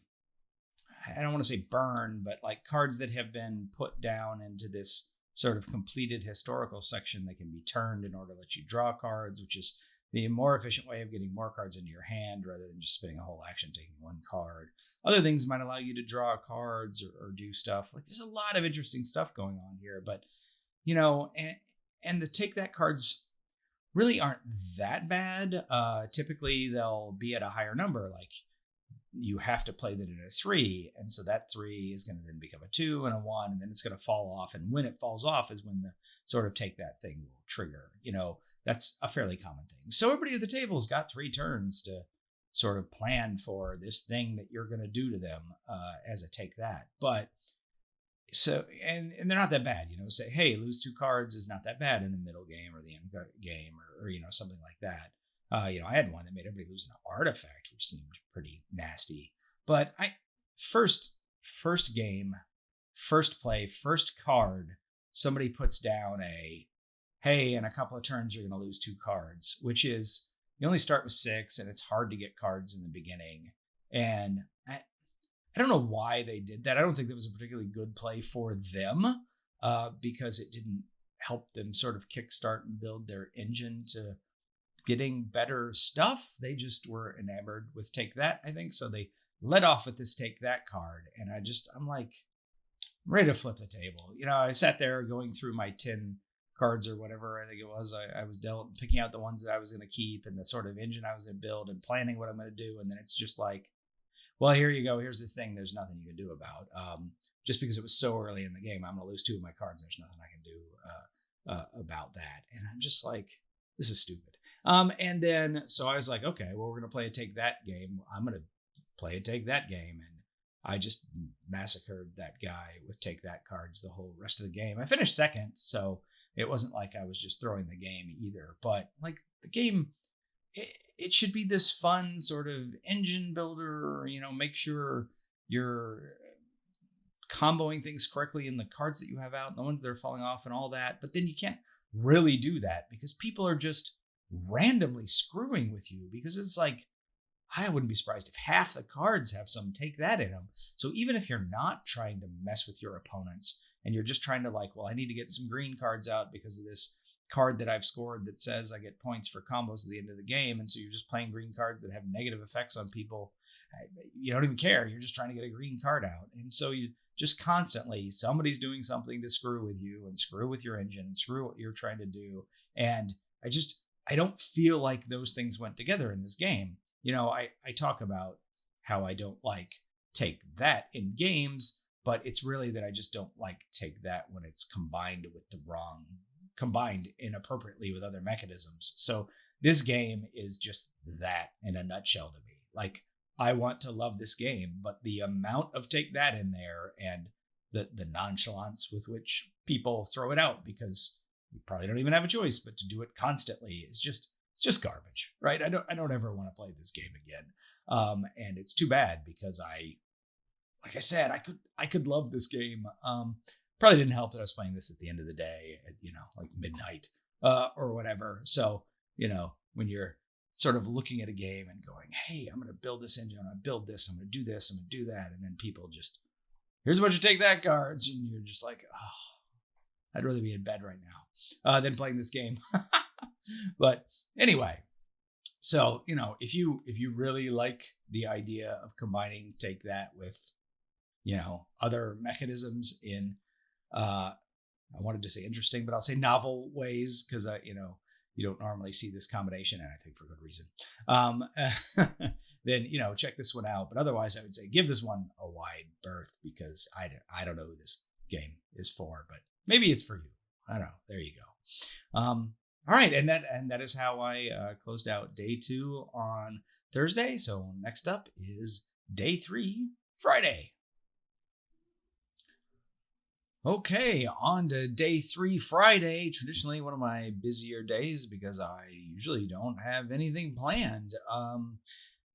I don't want to say burn, but like cards that have been put down into this sort of completed historical section that can be turned in order to let you draw cards, which is the more efficient way of getting more cards into your hand rather than just spending a whole action taking one card. Other things might allow you to draw cards or do stuff. Like there's a lot of interesting stuff going on here, but and the take that cards really aren't that bad. Typically they'll be at a higher number, like you have to play that in a 3, and so that 3 is going to then become a 2 and a 1, and then it's going to fall off, and when it falls off is when the sort of take that thing will trigger. That's a fairly common thing. So everybody at the table has got 3 turns to sort of plan for this thing that you're going to do to them as a take that. But so, and they're not that bad, say, hey, lose 2 cards is not that bad in the middle game or the end game or something like that. I had one that made everybody lose an artifact, which seemed pretty nasty. But first game, first play, first card, somebody puts down hey, in a couple of turns, you're going to lose 2 cards, which is, you only start with 6 and it's hard to get cards in the beginning. And I don't know why they did that. I don't think that was a particularly good play for them because it didn't help them sort of kickstart and build their engine to getting better stuff. They just were enamored with take that, I think. So they led off with this take that card. And I'm like, I'm ready to flip the table. I sat there going through my 10 cards or whatever I think it was. I was dealt, picking out the ones that I was going to keep and the sort of engine I was going to build and planning what I'm going to do. And then it's just like, well, here you go. Here's this thing. There's nothing you can do about. Just because it was so early in the game, I'm going to lose 2 of my cards. There's nothing I can do about that. And I'm just like, this is stupid. And then, so I was like, okay, well, we're going to play a take that game. I'm going to play a take that game. And I just massacred that guy with take that cards the whole rest of the game. I finished second, so it wasn't like I was just throwing the game either. But like the game, it should be this fun sort of engine builder, make sure you're comboing things correctly in the cards that you have out and the ones that are falling off and all that. But then you can't really do that because people are just randomly screwing with you, because it's like, I wouldn't be surprised if half the cards have some take that in them. So even if you're not trying to mess with your opponents and you're just trying to like, well, I need to get some green cards out because of this card that I've scored that says I get points for combos at the end of the game. And so you're just playing green cards that have negative effects on people. You don't even care. You're just trying to get a green card out. And so you just constantly, somebody's doing something to screw with you and screw with your engine and screw what you're trying to do. And I don't feel like those things went together in this game. I talk about how I don't like take that in games, but it's really that I just don't like take that when it's combined inappropriately with other mechanisms. So this game is just that in a nutshell to me. Like, I want to love this game, but the amount of take that in there and the nonchalance with which people throw it out because you probably don't even have a choice but to do it constantly is just, it's just garbage, right? I don't ever want to play this game again. And it's too bad because like I said, I could love this game. Probably didn't help that I was playing this at the end of the day at, like midnight, or whatever. So, when you're sort of looking at a game and going, hey, I'm going to build this engine, I'm going to build this, I'm going to do this, I'm going to do that. And then people just, here's a bunch of take that cards. And you're just like, oh, I'd rather be in bed right now than playing this game. But anyway, so, if you really like the idea of combining take that with, other mechanisms in, I wanted to say interesting, but I'll say novel ways because, you don't normally see this combination, and I think for good reason. Then, check this one out. But otherwise, I would say give this one a wide berth because I don't know who this game is for, but maybe it's for you. I don't know. There you go. All right, and that is how I closed out day 2 on Thursday. So next up is day 3, Friday. Okay, on to day 3, Friday, traditionally one of my busier days because I usually don't have anything planned,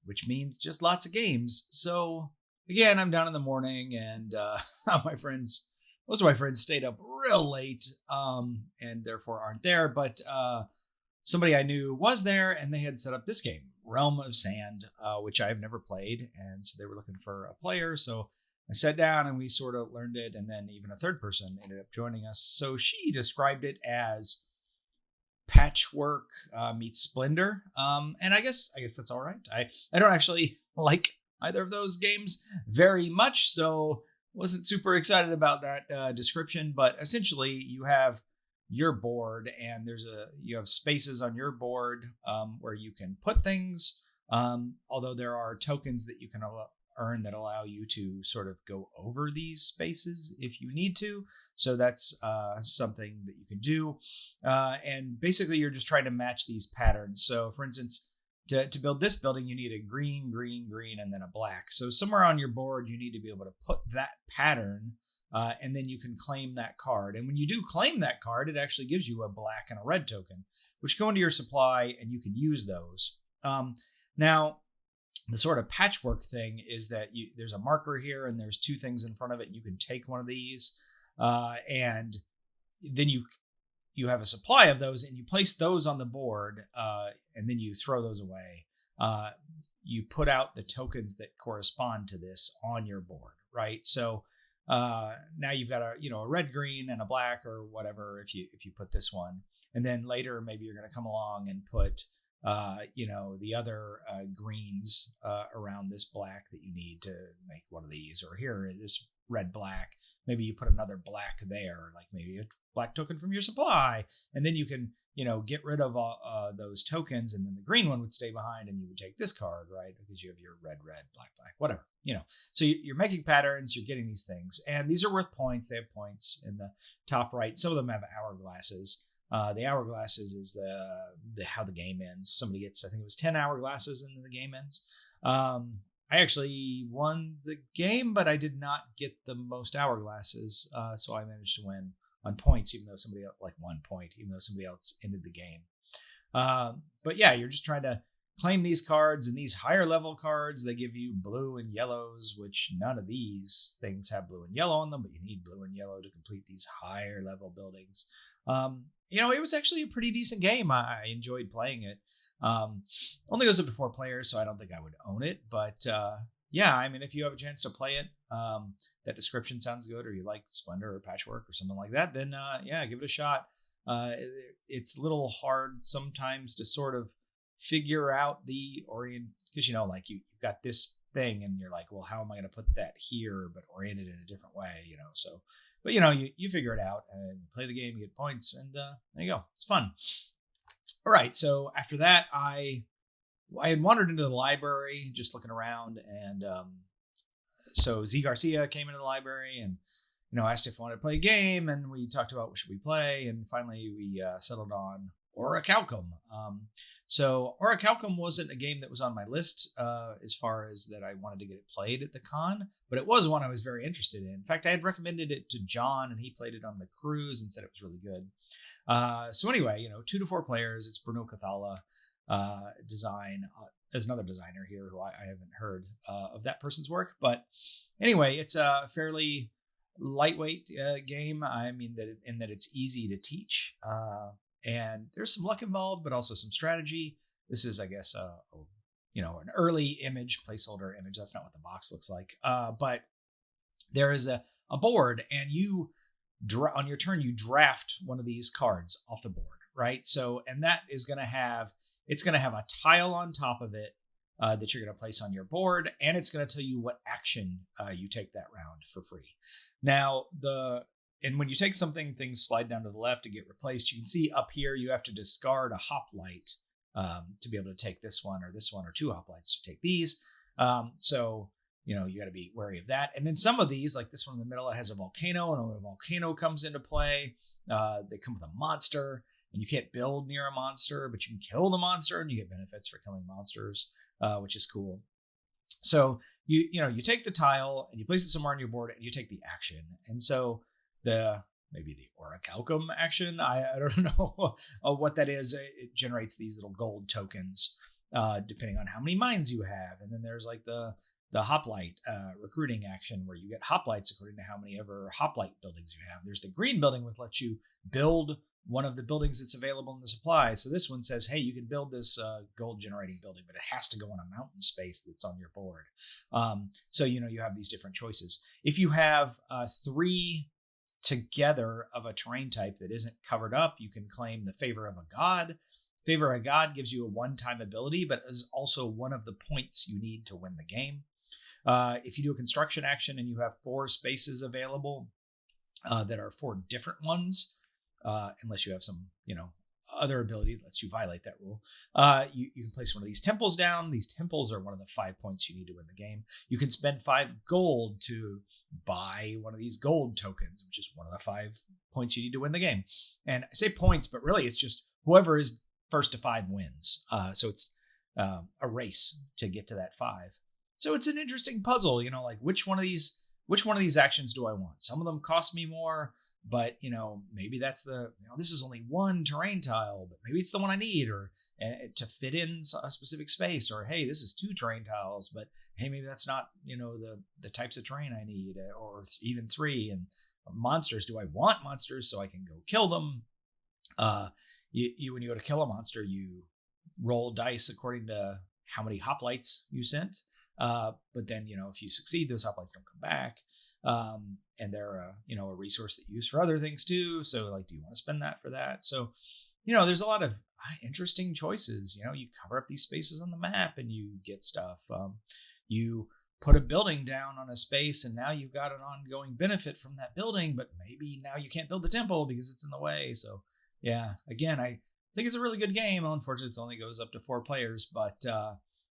which means just lots of games. So again, I'm down in the morning and most of my friends stayed up real late and therefore aren't there, but somebody I knew was there and they had set up this game, Realm of Sand, which I've never played. And so they were looking for a player. So I sat down and we sort of learned it, and then even a third person ended up joining us. So she described it as patchwork meets Splendor, and I guess that's all right. I don't actually like either of those games very much, so wasn't super excited about that description. But essentially, you have your board, and you have spaces on your board where you can put things. Although there are tokens that you can earn that allow you to sort of go over these spaces if you need to. So that's something that you can do. And basically, you're just trying to match these patterns. So, for instance, to build this building, you need a green, green, green, and then a black. So somewhere on your board, you need to be able to put that pattern, and then you can claim that card. And when you do claim that card, it actually gives you a black and a red token, which go into your supply, and you can use those. Now, the sort of patchwork thing is that there's a marker here, and there's two things in front of it. And you can take one of these, and then you have a supply of those, and you place those on the board, and then you throw those away. You put out the tokens that correspond to this on your board, right? So now you've got a red, green, and a black, or whatever. If you put this one, and then later maybe you're going to come along and put the other greens around this black that you need to make one of these, or here this red, black. Maybe you put another black there, like maybe a black token from your supply, and then you can get rid of those tokens, and then the green one would stay behind, and you would take this card, right? Because you have your red, red, black, black, whatever. So you're making patterns, you're getting these things, and these are worth points. They have points in the top right. Some of them have hourglasses. The hourglasses is the how the game ends. Somebody gets, I think it was 10 hourglasses, and then the game ends. I actually won the game, but I did not get the most hourglasses, so I managed to win on points, even though somebody else, like 1 point, even though somebody else ended the game. But yeah, you're just trying to claim these cards, and these higher level cards, they give you blue and yellows, which none of these things have blue and yellow on them, but you need blue and yellow to complete these higher level buildings. It was actually a pretty decent game. I enjoyed playing it. Only goes up to 4 players, so I don't think I would own it. But yeah, I mean, if you have a chance to play it, that description sounds good, or you like Splendor or Patchwork or something like that, then yeah, give it a shot. It's a little hard sometimes to sort of figure out the because like you've got this thing, and you're like, well, how am I going to put that here, but orient it in a different way, so. But you figure it out and play the game, you get points, and there you go. It's fun. All right, so after that, I had wandered into the library, just looking around, and so Z Garcia came into the library and asked if I wanted to play a game, and we talked about what should we play, and finally we settled on Orichalcum. So Orichalcum wasn't a game that was on my list as far as that I wanted to get it played at the con, but it was one I was very interested in. In fact, I had recommended it to John, and he played it on the cruise and said it was really good. So anyway, 2 to 4 players. It's Bruno Cathala design. There's another designer here who I haven't heard of that person's work, but anyway, it's a fairly lightweight game. I mean that it's easy to teach. And there's some luck involved, but also some strategy. This is, I guess, an early image, placeholder image. That's not what the box looks like. But there is a board, and on your turn, you draft one of these cards off the board, right? So, and that is going to have a tile on top of it that you're going to place on your board, and it's going to tell you what action you take that round for free. Now, and when you take something, things slide down to the left to get replaced. You can see up here, you have to discard a hoplite to be able to take this one, or 2 hoplites to take these. So, you got to be wary of that. And then some of these, like this one in the middle, it has a volcano, and when a volcano comes into play, they come with a monster, and you can't build near a monster, but you can kill the monster, and you get benefits for killing monsters, which is cool. So you take the tile, and you place it somewhere on your board, and you take the action. And so maybe the Orichalcum action, I don't know what that is. It generates these little gold tokens depending on how many mines you have, and then there's like the the hoplite recruiting action where you get hoplites according to how many ever hoplite buildings you have. There's the green building, which lets you build one of the buildings that's available in the supply. So this one says, hey, you can build this gold generating building, but it has to go on a mountain space that's on your board. So, you have these different choices. If you have 3 together of a terrain type that isn't covered up, you can claim the favor of a god. Favor of a god gives you a one-time ability, but is also one of the points you need to win the game. If you do a construction action and you have 4 spaces available that are 4 different ones, unless you have some, other ability that lets you violate that rule, you can place one of these temples down. These temples are one of the 5 points you need to win the game. You can spend 5 gold to buy one of these gold tokens, which is one of the 5 points you need to win the game. And I say points, but really it's just whoever is first to 5 wins. So it's a race to get to that 5. So it's an interesting puzzle, like which one of these actions do I want? Some of them cost me more, but maybe that's this is only 1 terrain tile, but maybe it's the one I need, or to fit in a specific space, or hey, this is 2 terrain tiles, but hey, maybe that's not the types of terrain I need, or even 3. And monsters, do I want monsters so I can go kill them? When you go to kill a monster, you roll dice according to how many hoplites you sent. But then, if you succeed, those hoplites don't come back. And they're, a resource that you use for other things too. So like, do you want to spend that for that? So, there's a lot of interesting choices. You cover up these spaces on the map and you get stuff. You put a building down on a space and now you've got an ongoing benefit from that building, but maybe now you can't build the temple because it's in the way. So yeah, again, I think it's a really good game. Unfortunately, it only goes up to 4 players, but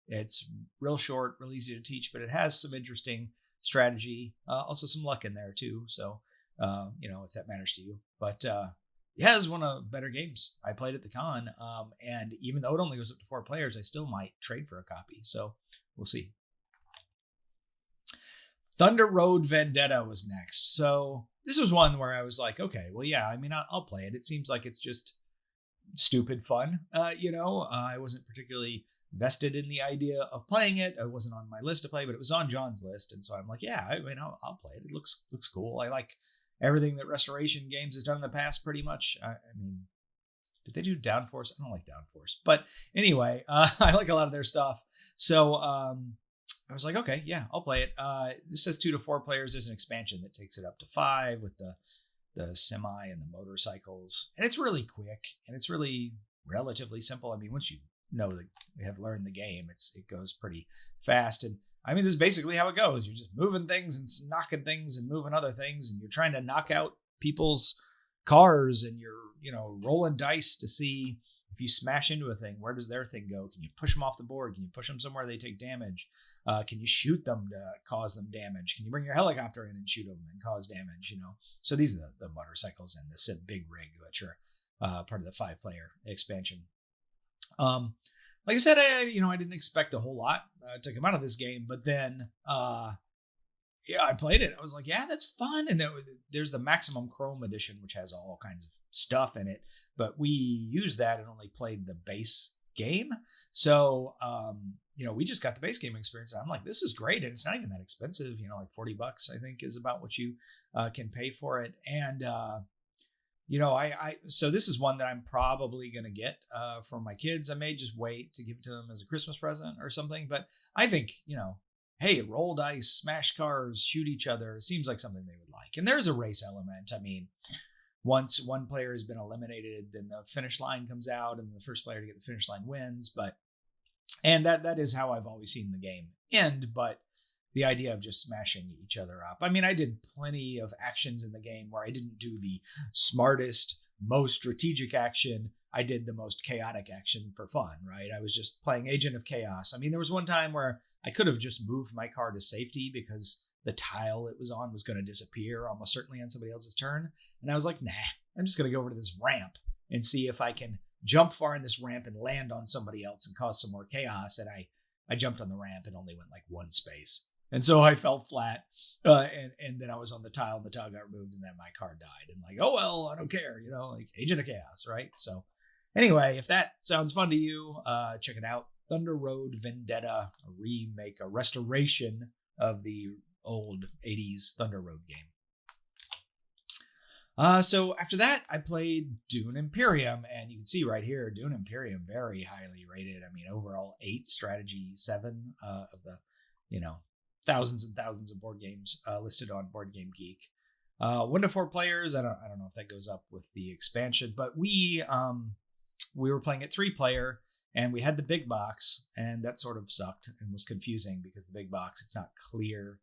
it's real short, real easy to teach, but it has some interesting strategy, also some luck in there too. So, if that matters to you, but yeah, it's one of the better games I played at the con. And even though it only goes up to 4 players, I still might trade for a copy. So we'll see. Thunder Road Vendetta was next. So this was one where I was like, okay, well, yeah, I mean, I'll play it. It seems like it's just stupid fun. I wasn't particularly vested in the idea of playing it. It wasn't on my list to play, but it was on John's list. And so I'm like, yeah, I mean, I'll play it. It looks cool. I like everything that Restoration Games has done in the past, pretty much. I mean, did they do Downforce? I don't like Downforce. But anyway, I like a lot of their stuff. So I was like, okay, yeah, I'll play it. This says 2 to 4 players. There's an expansion that takes it up to 5 with the semi and the motorcycles. And it's really quick and it's really relatively simple. I mean, once you have learned the game, it goes pretty fast. And I mean, this is basically how it goes. You're just moving things and knocking things and moving other things, and you're trying to knock out people's cars, and you're rolling dice to see if you smash into a thing, where does their thing go? Can you push them off the board? Can you push them somewhere they take damage? Can you shoot them to cause them damage? Can you bring your helicopter in and shoot them and cause damage? So these are the motorcycles and this big rig that are part of the 5-player expansion. Like I said, I didn't expect a whole lot to come out of this game, but then I played it. I was like, yeah, that's fun. And there's the Maximum Chrome edition, which has all kinds of stuff in it, but we used that and only played the base game. So, we just got the base game experience. And I'm like, this is great. And it's not even that expensive, like $40, I think, is about what you can pay for it. And, so this is one that I'm probably going to get for my kids. I may just wait to give it to them as a Christmas present or something. But I think, hey, roll dice, smash cars, shoot each other. Seems like something they would like. And there's a race element. I mean, once one player has been eliminated, then the finish line comes out and the first player to get the finish line wins. And that is how I've always seen the game end. But the idea of just smashing each other up. I mean, I did plenty of actions in the game where I didn't do the smartest, most strategic action. I did the most chaotic action for fun, right? I was just playing Agent of Chaos. I mean, there was one time where I could have just moved my car to safety because the tile it was on was going to disappear almost certainly on somebody else's turn. And I was like, nah, I'm just going to go over to this ramp and see if I can jump far in this ramp and land on somebody else and cause some more chaos. And I jumped on the ramp and only went like 1 space. And so I fell flat, and then I was on the tile, and the tile got removed, and then my car died. And like, oh, well, I don't care, like Agent of Chaos, right? So anyway, if that sounds fun to you, check it out. Thunder Road Vendetta, a remake, a restoration of the old 80s Thunder Road game. So after that, I played Dune Imperium, and you can see right here, Dune Imperium, very highly rated. I mean, overall 8, strategy 7 of the, thousands and thousands of board games listed on Board Game Geek. 1 to 4 players. I don't know if that goes up with the expansion, but we were playing at 3-player, and we had the big box, and that sort of sucked and was confusing because the big box, it's not clear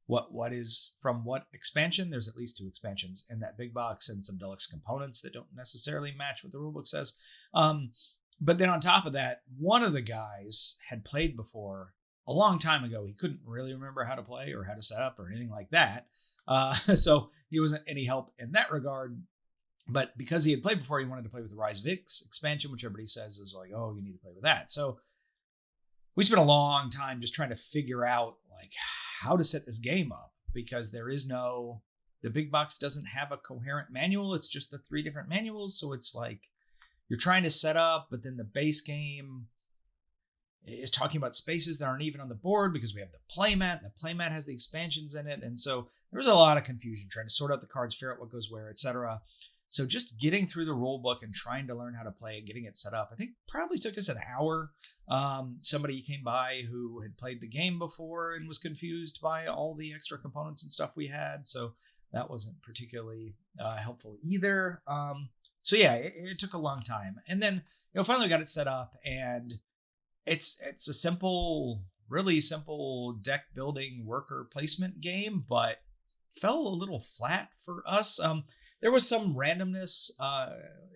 what is from what expansion. There's at least 2 expansions in that big box and some deluxe components that don't necessarily match what the rulebook says. But then on top of that, one of the guys had played before a long time ago. He couldn't really remember how to play or how to set up or anything like that. So he wasn't any help in that regard. But because he had played before, he wanted to play with the Rise of X expansion, which everybody says is like, oh, you need to play with that. So we spent a long time just trying to figure out like how to set this game up, because the big box doesn't have a coherent manual. It's just the 3 different manuals. So it's like you're trying to set up, but then the base game is talking about spaces that aren't even on the board because we have the playmat. The playmat has the expansions in it. And so there was a lot of confusion trying to sort out the cards, figure out what goes where, etc. So just getting through the rule book and trying to learn how to play and getting it set up, I think probably took us an hour. Somebody came by who had played the game before and was confused by all the extra components and stuff we had. So that wasn't particularly helpful either. So yeah, it took a long time. And then, finally got it set up, and it's a simple, really simple deck building worker placement game, but fell a little flat for us. There was some randomness,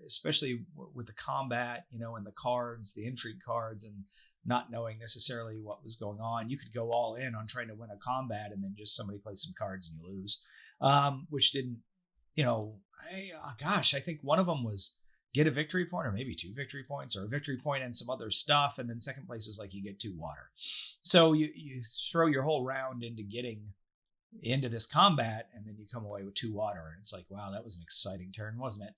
especially with the combat, and the cards, the intrigue cards, and not knowing necessarily what was going on. You could go all in on trying to win a combat, and then just somebody plays some cards and you lose, which didn't, I think one of them was get a victory point, or maybe 2 victory points, or a victory point and some other stuff. And then second place is like you get 2 water. So you throw your whole round into getting into this combat, and then you come away with 2 water, and it's like, wow, that was an exciting turn, wasn't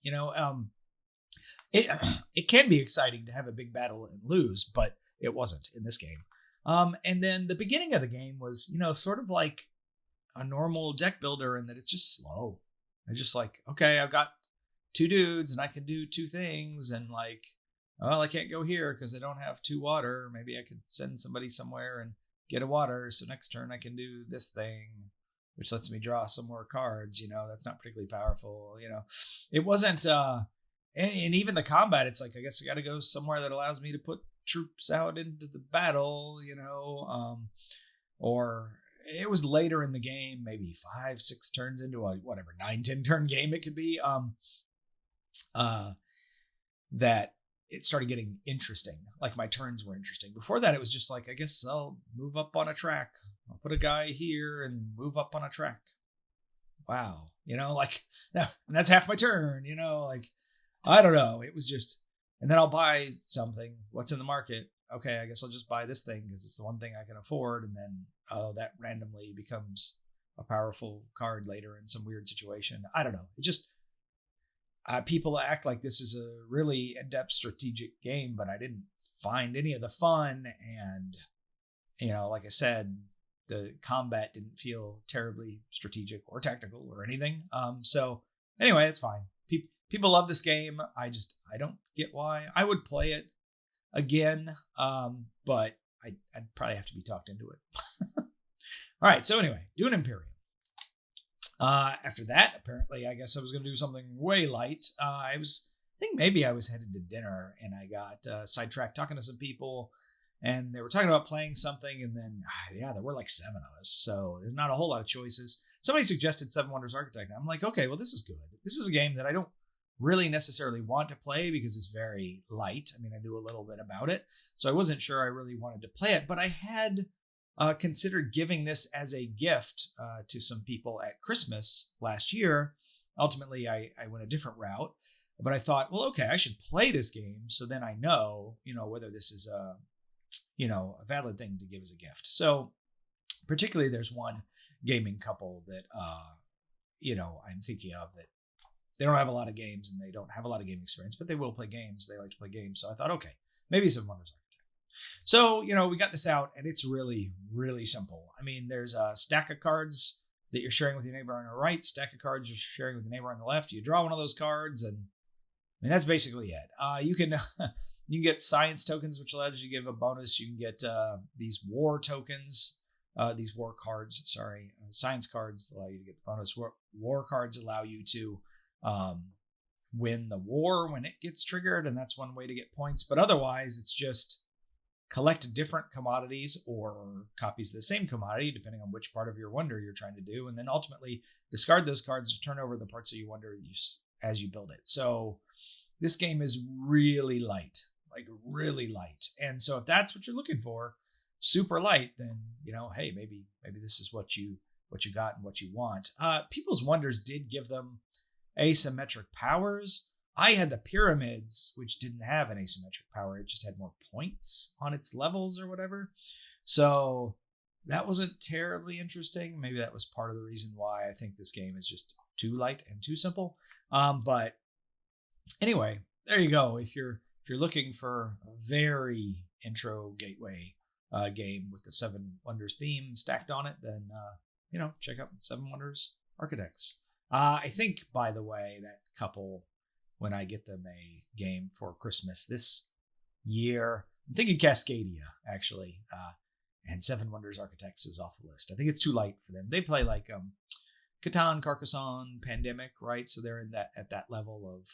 it? It can be exciting to have a big battle and lose, but it wasn't in this game. And then the beginning of the game was, sort of like a normal deck builder, in that it's just slow. I just like, okay, I've got 2 dudes and I can do 2 things, and like, well, I can't go here because I don't have 2 water. Maybe I could send somebody somewhere and get a water, so next turn I can do this thing, which lets me draw some more cards. That's not particularly powerful. It wasn't, and even the combat, it's like, I guess I got to go somewhere that allows me to put troops out into the battle, or it was later in the game, maybe 5-6 turns into a 9-10 turn game it could be, that it started getting interesting. Like my turns were interesting. Before that, it was just like, I guess I'll move up on a track. I'll put a guy here and move up on a track. Wow. And that's half my turn, like, I don't know. It was just, and then I'll buy something. What's in the market? Okay, I guess I'll just buy this thing because it's the one thing I can afford. And then, that randomly becomes a powerful card later in some weird situation. I don't know. It just, people act like this is a really in-depth strategic game, but I didn't find any of the fun. And, like I said, the combat didn't feel terribly strategic or tactical or anything. So anyway, it's fine. People love this game. I don't get why. I would play it again, but I'd probably have to be talked into it. All right. So anyway, Dune Imperium. After that, apparently, I guess I was going to do something way light. I think maybe I was headed to dinner, and I got sidetracked talking to some people, and they were talking about playing something, and then, there were like 7 of us, so there's not a whole lot of choices. Somebody suggested Seven Wonders Architect, and I'm like, okay, well, this is good. This is a game that I don't really necessarily want to play because it's very light. I mean, I knew a little bit about it, so I wasn't sure I really wanted to play it, but I had considered giving this as a gift to some people at Christmas last year. Ultimately, I went a different route, but I thought, well, okay, I should play this game so then I know, whether this is a valid thing to give as a gift. So particularly there's one gaming couple that, I'm thinking of, that they don't have a lot of games and they don't have a lot of game experience, but they will play games. They like to play games. So I thought, okay, maybe Seven Wonders Architect. So, we got this out, and it's really, really simple. I mean, there's a stack of cards that you're sharing with your neighbor on the right, stack of cards you're sharing with your neighbor on the left. You draw one of those cards, and that's basically it. You can get science tokens, which allows you to give a bonus. You can get these war tokens, these war cards, science cards allow you to get the bonus. War cards allow you to win the war when it gets triggered, and that's one way to get points. But otherwise, it's just collect different commodities or copies of the same commodity, depending on which part of your wonder you're trying to do, and then ultimately discard those cards to turn over the parts of your wonder as you build it. So this game is really light, like really light. And so if that's what you're looking for, super light, then hey, maybe this is what you got and what you want. People's Wonders did give them asymmetric powers. I had the pyramids, which didn't have an asymmetric power. It just had more points on its levels or whatever. So that wasn't terribly interesting. Maybe that was part of the reason why I think this game is just too light and too simple. But anyway, there you go. If you're looking for a very intro gateway game with the Seven Wonders theme stacked on it, then check out Seven Wonders Architects. I think, by the way, that couple, when I get them a game for Christmas this year, I'm thinking Cascadia, actually, and Seven Wonders Architects is off the list. I think it's too light for them. They play like Catan, Carcassonne, Pandemic, right? So they're at that level of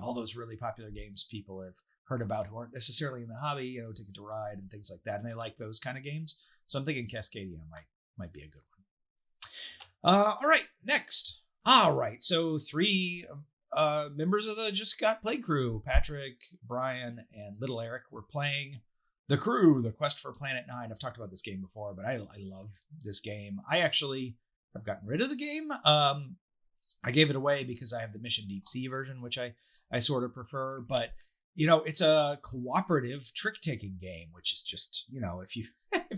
all those really popular games people have heard about who aren't necessarily in the hobby, Ticket to Ride and things like that, and they like those kind of games. So I'm thinking Cascadia might be a good one. All right, next. All right, so 3 members of the Just Got Played crew, Patrick, Brian, and Little Eric, were playing The Crew, The Quest for Planet 9. I've talked about this game before, but I love this game. I actually have gotten rid of the game. I gave it away because I have the Mission Deep Sea version, which I sort of prefer. But, it's a cooperative trick-taking game, which is just, if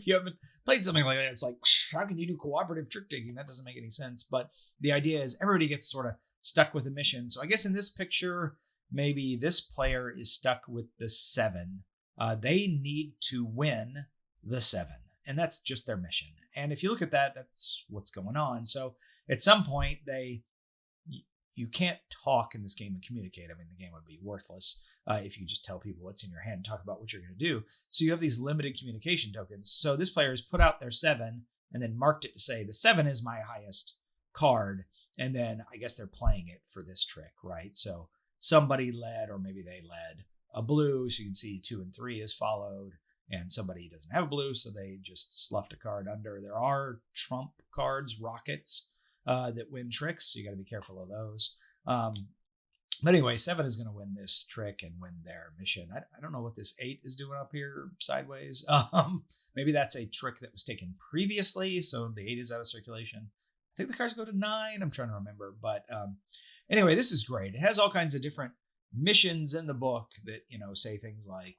you haven't played something like that, it's like, how can you do cooperative trick-taking? That doesn't make any sense. But the idea is everybody gets sort of stuck with a mission. So I guess in this picture, maybe this player is stuck with the 7. They need to win the 7, and that's just their mission. And if you look at that, that's what's going on. So at some point, you can't talk in this game and communicate. I mean, the game would be worthless if you just tell people what's in your hand and talk about what you're going to do. So you have these limited communication tokens. So this player has put out their 7 and then marked it to say the 7 is my highest card. And then I guess they're playing it for this trick, right? So somebody led, or maybe they led a blue. So you can see 2 and 3 is followed, and somebody doesn't have a blue. So they just sloughed a card under. There are trump cards, rockets, that win tricks. So you got to be careful of those. But anyway, 7 is going to win this trick and win their mission. I don't know what this 8 is doing up here sideways. Maybe that's a trick that was taken previously. So the 8 is out of circulation. I think the cards go to 9. I'm trying to remember. But anyway, this is great. It has all kinds of different missions in the book that, say things like,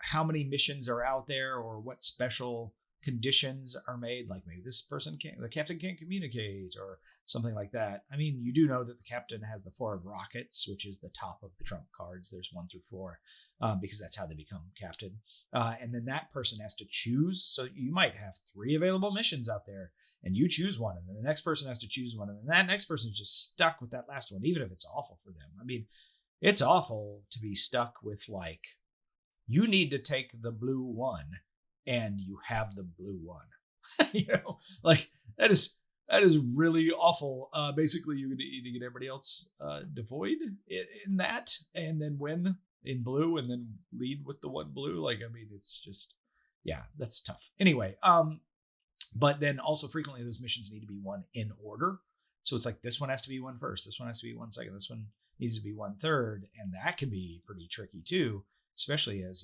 how many missions are out there, or what special conditions are made, like maybe the captain can't communicate or something like that. I mean, you do know that the captain has the 4 of rockets, which is the top of the trump cards. There's 1 through 4, because that's how they become captain. And then that person has to choose. So you might have 3 available missions out there, and you choose one, and then the next person has to choose one, and then that next person is just stuck with that last one, even if it's awful for them. I mean, it's awful to be stuck with, like, you need to take the blue 1, and you have the blue 1. Like that is really awful. Basically, you need to get everybody else devoid in that, and then win in blue, and then lead with the 1 blue. Like, I mean, it's just, yeah, that's tough. Anyway, but then also frequently those missions need to be won in order. So it's like this one has to be won first, this one has to be won second, this one needs to be won third, and that can be pretty tricky too, especially as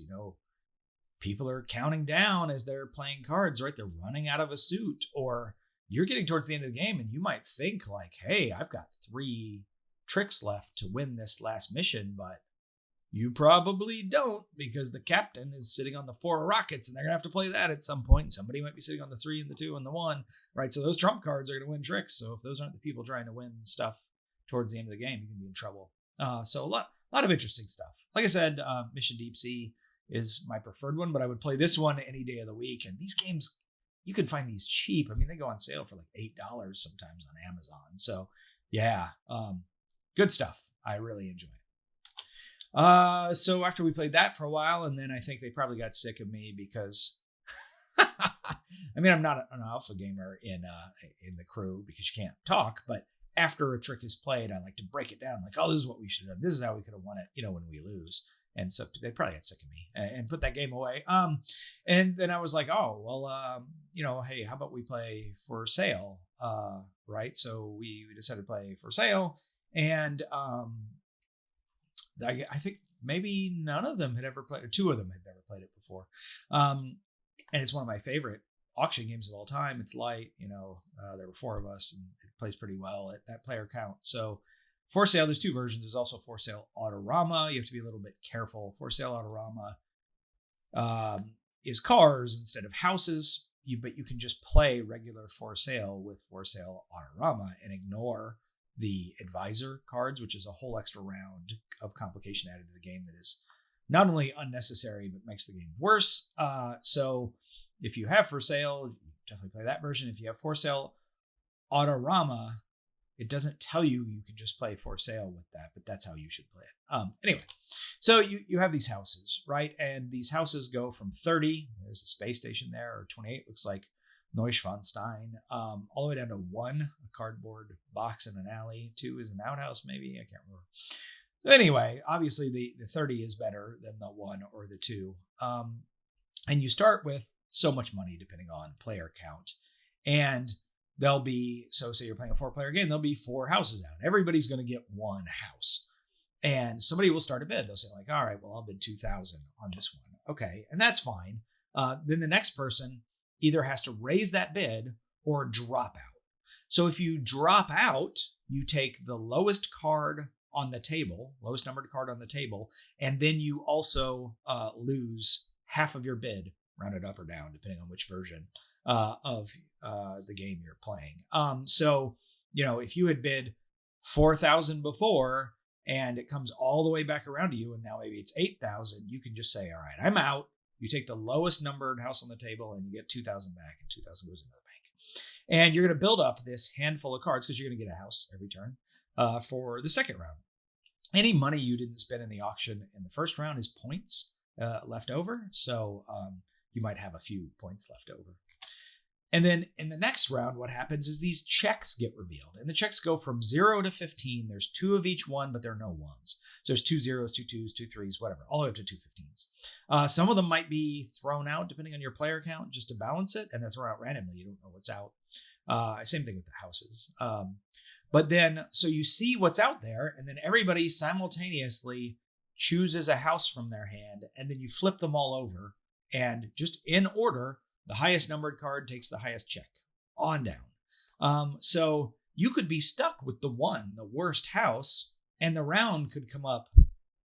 people are counting down as they're playing cards, right? They're running out of a suit, or you're getting towards the end of the game and you might think like, hey, I've got 3 tricks left to win this last mission, but you probably don't, because the captain is sitting on the 4 rockets and they're gonna have to play that at some point. And somebody might be sitting on the 3 and the 2 and the 1, right? So those trump cards are gonna win tricks. So if those aren't the people trying to win stuff towards the end of the game, you can be in trouble. So a a lot of interesting stuff. Like I said, Mission Deep Sea is my preferred one, but I would play this one any day of the week. And these games, you can find these cheap. I mean, they go on sale for like $8 sometimes on Amazon. So yeah, good stuff. I really enjoy it. So after we played that for a while, and then I think they probably got sick of me because I mean, I'm not an alpha gamer in the crew because you can't talk, but after a trick is played, I like to break it down like, oh, this is what we should have done. This is how we could have won it, when we lose. And so they probably got sick of me and put that game away. And then I was like, oh, well, hey, how about we play For Sale? Right. So we decided to play For Sale. And I think maybe none of them had ever played, or two of them had never played it before. And it's one of my favorite auction games of all time. It's light, there were four of us and it plays pretty well at that player count. So For Sale, there's two versions. There's also For Sale Autorama. You have to be a little bit careful. For Sale Autorama is cars instead of houses, but you can just play regular For Sale with For Sale Autorama and ignore the advisor cards, which is a whole extra round of complication added to the game that is not only unnecessary, but makes the game worse. So if you have For Sale, definitely play that version. If you have For Sale Autorama, it doesn't tell you can just play For Sale with that, but that's how you should play it. Anyway, so you have these houses, right? And these houses go from 30, there's a space station there, or 28, looks like Neuschwanstein, all the way down to 1, a cardboard box in an alley. 2 is an outhouse, maybe, I can't remember. So anyway, obviously the 30 is better than the 1 or the 2. And you start with so much money depending on player count. And there'll be, so say you're playing a 4-player game, there'll be 4 houses out. Everybody's going to get 1 house. And somebody will start a bid. They'll say like, all right, well, I'll bid 2,000 on this one. Okay. And that's fine. Then the next person either has to raise that bid or drop out. So if you drop out, you take the lowest card on the table, lowest numbered card on the table, and then you also lose half of your bid, rounded up or down, depending on which version of the game you're playing. So, if you had bid 4,000 before and it comes all the way back around to you, and now maybe it's 8,000, you can just say, all right, I'm out. You take the lowest numbered house on the table and you get 2,000 back, and 2,000 goes into the bank. And you're going to build up this handful of cards because you're going to get a house every turn for the second round. Any money you didn't spend in the auction in the first round is points left over. So you might have a few points left over. And then in the next round, what happens is these checks get revealed. And the checks go from 0 to 15. There's 2 of each one, but there are no ones. So there's 2 zeros, 2 2s, 2 3s, whatever, all the way up to 2 15s. Some of them might be thrown out depending on your player count just to balance it. And they're thrown out randomly. You don't know what's out. Same thing with the houses. But then, so you see what's out there, and then everybody simultaneously chooses a house from their hand, and then you flip them all over. And just in order, the highest numbered card takes the highest check on down. So you could be stuck with the worst house, and the round could come up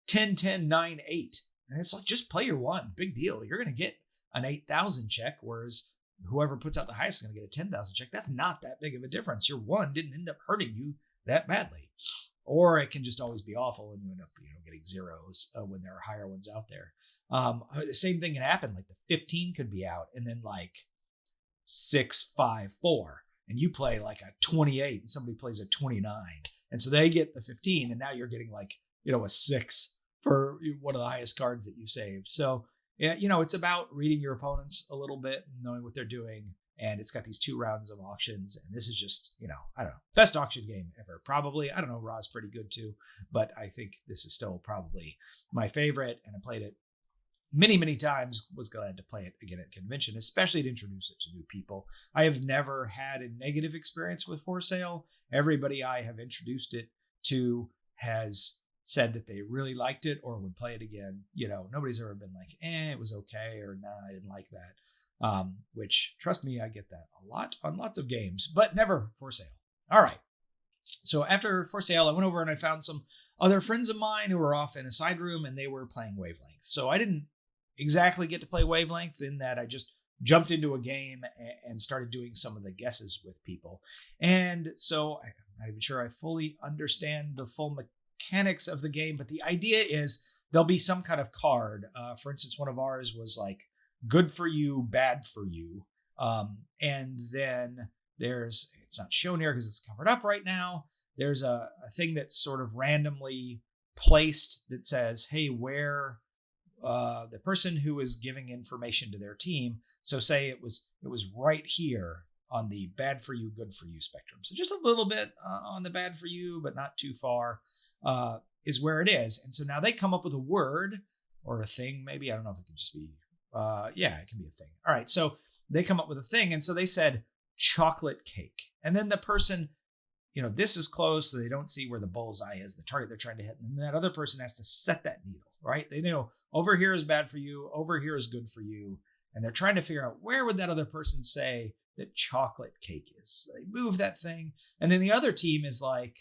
10, 10, 9, 8. And it's like, just play your 1. Big deal. You're going to get an 8,000 check, whereas whoever puts out the highest is going to get a 10,000 check. That's not that big of a difference. Your 1 didn't end up hurting you that badly. Or it can just always be awful and you end up getting zeros when there are higher ones out there. The same thing can happen. Like the 15 could be out, and then like 6, 5, 4, and you play like a 28 and somebody plays a 29. And so they get the 15, and now you're getting like, a 6 for one of the highest cards that you saved. So, yeah, it's about reading your opponents a little bit and knowing what they're doing. And it's got these 2 rounds of auctions. And this is just, I don't know, best auction game ever. Probably, I don't know, Raw's pretty good too, but I think this is still probably my favorite. And I played it many, many times, was glad to play it again at convention, especially to introduce it to new people. I have never had a negative experience with For Sale. Everybody I have introduced it to has said that they really liked it or would play it again. Nobody's ever been like, it was okay, or nah, I didn't like that. Which, trust me, I get that a lot on lots of games, but never For Sale. All right. So after For Sale, I went over and I found some other friends of mine who were off in a side room, and they were playing Wavelength. So I didn't exactly get to play Wavelength in that I just jumped into a game and started doing some of the guesses with people. And so I'm not even sure I fully understand the full mechanics of the game, but the idea is there'll be some kind of card. For instance, one of ours was like good for you, bad for you. And then it's not shown here because it's covered up right now. There's a thing that's sort of randomly placed that says, hey, where the person who is giving information to their team. So say it was right here on the bad for you, good for you spectrum. So just a little bit on the bad for you, but not too far, is where it is. And so now they come up with a word or a thing, maybe. I don't know if it could just be, it can be a thing. All right. So they come up with a thing. And so they said chocolate cake. And then the person, this is close, so they don't see where the bullseye is, the target they're trying to hit. And that other person has to set that needle, right? They know over here is bad for you, over here is good for you. And they're trying to figure out where would that other person say that chocolate cake is. So they move that thing. And then the other team is like,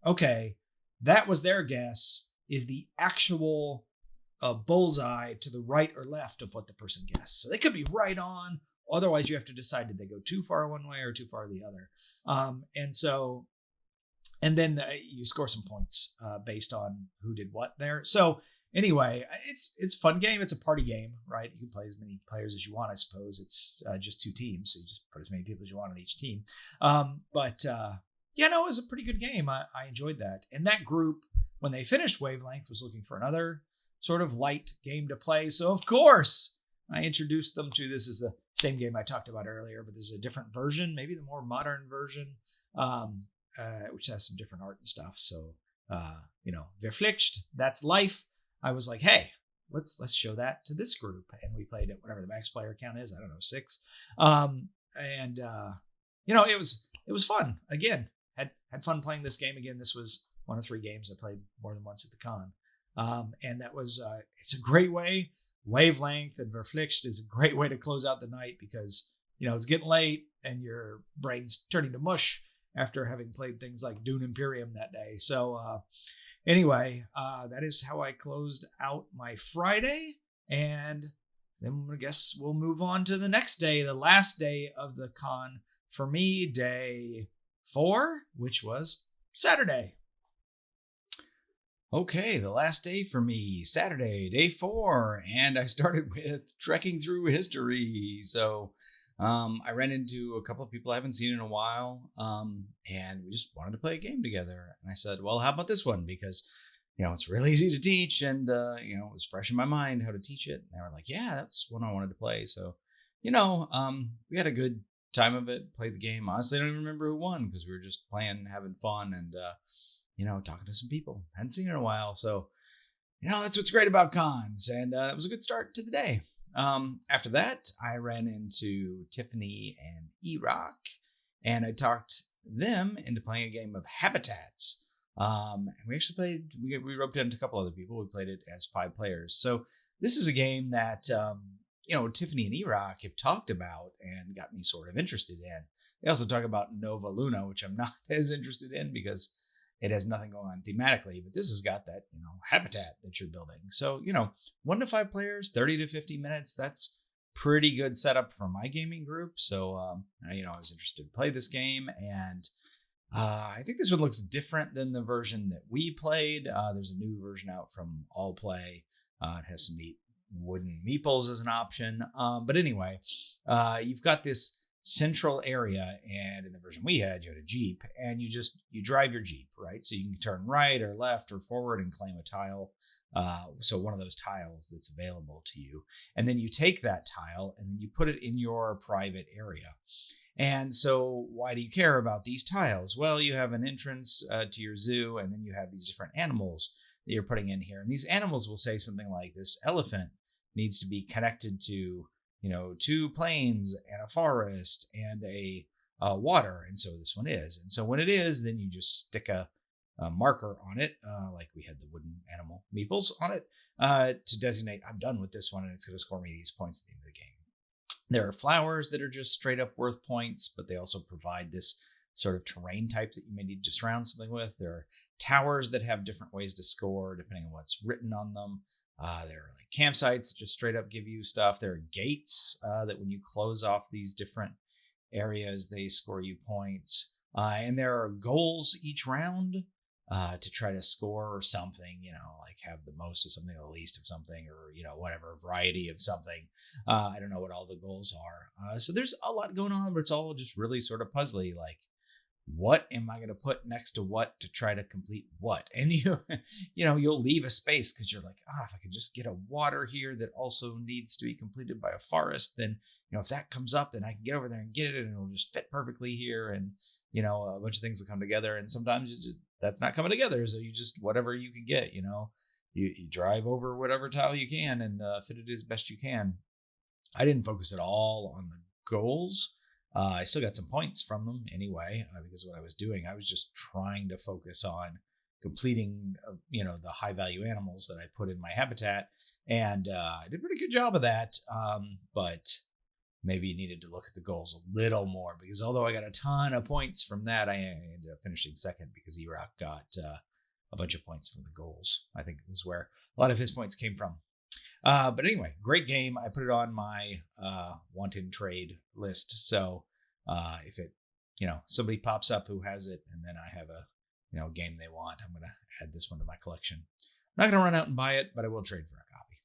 okay, that was their guess. Is the actual bullseye to the right or left of what the person guessed? So they could be right on. Otherwise, you have to decide, did they go too far one way or too far the other? And then you score some points based on who did what there. So anyway, it's a fun game. It's a party game, right? You can play as many players as you want, I suppose. It's just 2 teams, so you just put as many people as you want on each team. It was a pretty good game. I enjoyed that. And that group, when they finished Wavelength, was looking for another sort of light game to play. So of course, I introduced them to, this is the same game I talked about earlier, but this is a different version, maybe the more modern version, which has some different art and stuff. So, Verflixxt, that's life. I was like, hey, let's show that to this group. And we played at whatever the max player count is. I don't know, 6. It was fun. Again, had fun playing this game again. This was one of 3 games I played more than once at the con. And that was, it's a great way. Wavelength and Verflixxt is a great way to close out the night because, it's getting late and your brain's turning to mush after having played things like Dune Imperium that day. So anyway, that is how I closed out my Friday. And then I guess we'll move on to the next day, the last day of the con for me, day 4, which was Saturday. Okay, the last day for me, Saturday, day 4, and I started with trekking through history. So I ran into a couple of people I haven't seen in a while, and we just wanted to play a game together. And I said, well, how about this one? Because, it's really easy to teach, and, it was fresh in my mind how to teach it. And they were like, yeah, that's one I wanted to play. So, we had a good time of it, played the game. Honestly, I don't even remember who won because we were just playing, having fun, and, talking to some people. Hadn't seen it in a while. So, that's what's great about cons. And it was a good start to the day. After that, I ran into Tiffany and Erock, and I talked them into playing a game of Habitats. And we actually played, we roped in a couple other people. We played it as 5 players. So this is a game that, Tiffany and Erock have talked about and got me sort of interested in. They also talk about Nova Luna, which I'm not as interested in because it has nothing going on thematically, but this has got that, habitat that you're building. So, 1 to 5 players, 30 to 50 minutes. That's pretty good setup for my gaming group. So, I was interested to play this game, and I think this one looks different than the version that we played. There's a new version out from All Play. It has some neat wooden meeples as an option. But anyway, you've got this central area, and in the version we had, you had a Jeep, and you drive your Jeep, right? So you can turn right or left or forward and claim a tile. So one of those tiles that's available to you. And then you take that tile and then you put it in your private area. And so why do you care about these tiles? Well, you have an entrance to your zoo, and then you have these different animals that you're putting in here. And these animals will say something like, this elephant needs to be connected to 2 plains and a forest and a water. And so this one is. And so when it is, then you just stick a marker on it, like we had the wooden animal meeples on it, to designate I'm done with this one, and it's going to score me these points at the end of the game. There are flowers that are just straight up worth points, but they also provide this sort of terrain type that you may need to surround something with. There are towers that have different ways to score depending on what's written on them. There are like campsites that just straight up give you stuff. There are gates that when you close off these different areas, they score you points. And there are goals each round. to try to score something, like have the most of something, the least of something, or, whatever variety of something. I don't know what all the goals are. So there's a lot going on, but it's all just really sort of puzzly, like, what am I going to put next to what to try to complete what? And you'll leave a space because you're like, if I could just get a water here that also needs to be completed by a forest, then, if that comes up, then I can get over there and get it and it'll just fit perfectly here. And, a bunch of things will come together. And sometimes that's not coming together. So you just, whatever you can get, you drive over whatever tile you can and fit it as best you can. I didn't focus at all on the goals. I still got some points from them anyway, because what I was doing, I was just trying to focus on completing, the high value animals that I put in my habitat. And I did a pretty good job of that. But maybe you needed to look at the goals a little more, because although I got a ton of points from that, I ended up finishing second because Erock got a bunch of points from the goals. I think it was where a lot of his points came from. But anyway, great game. I put it on my wanted trade list. So if it, somebody pops up who has it and then I have a, game they want, I'm going to add this one to my collection. I'm not going to run out and buy it, but I will trade for a copy.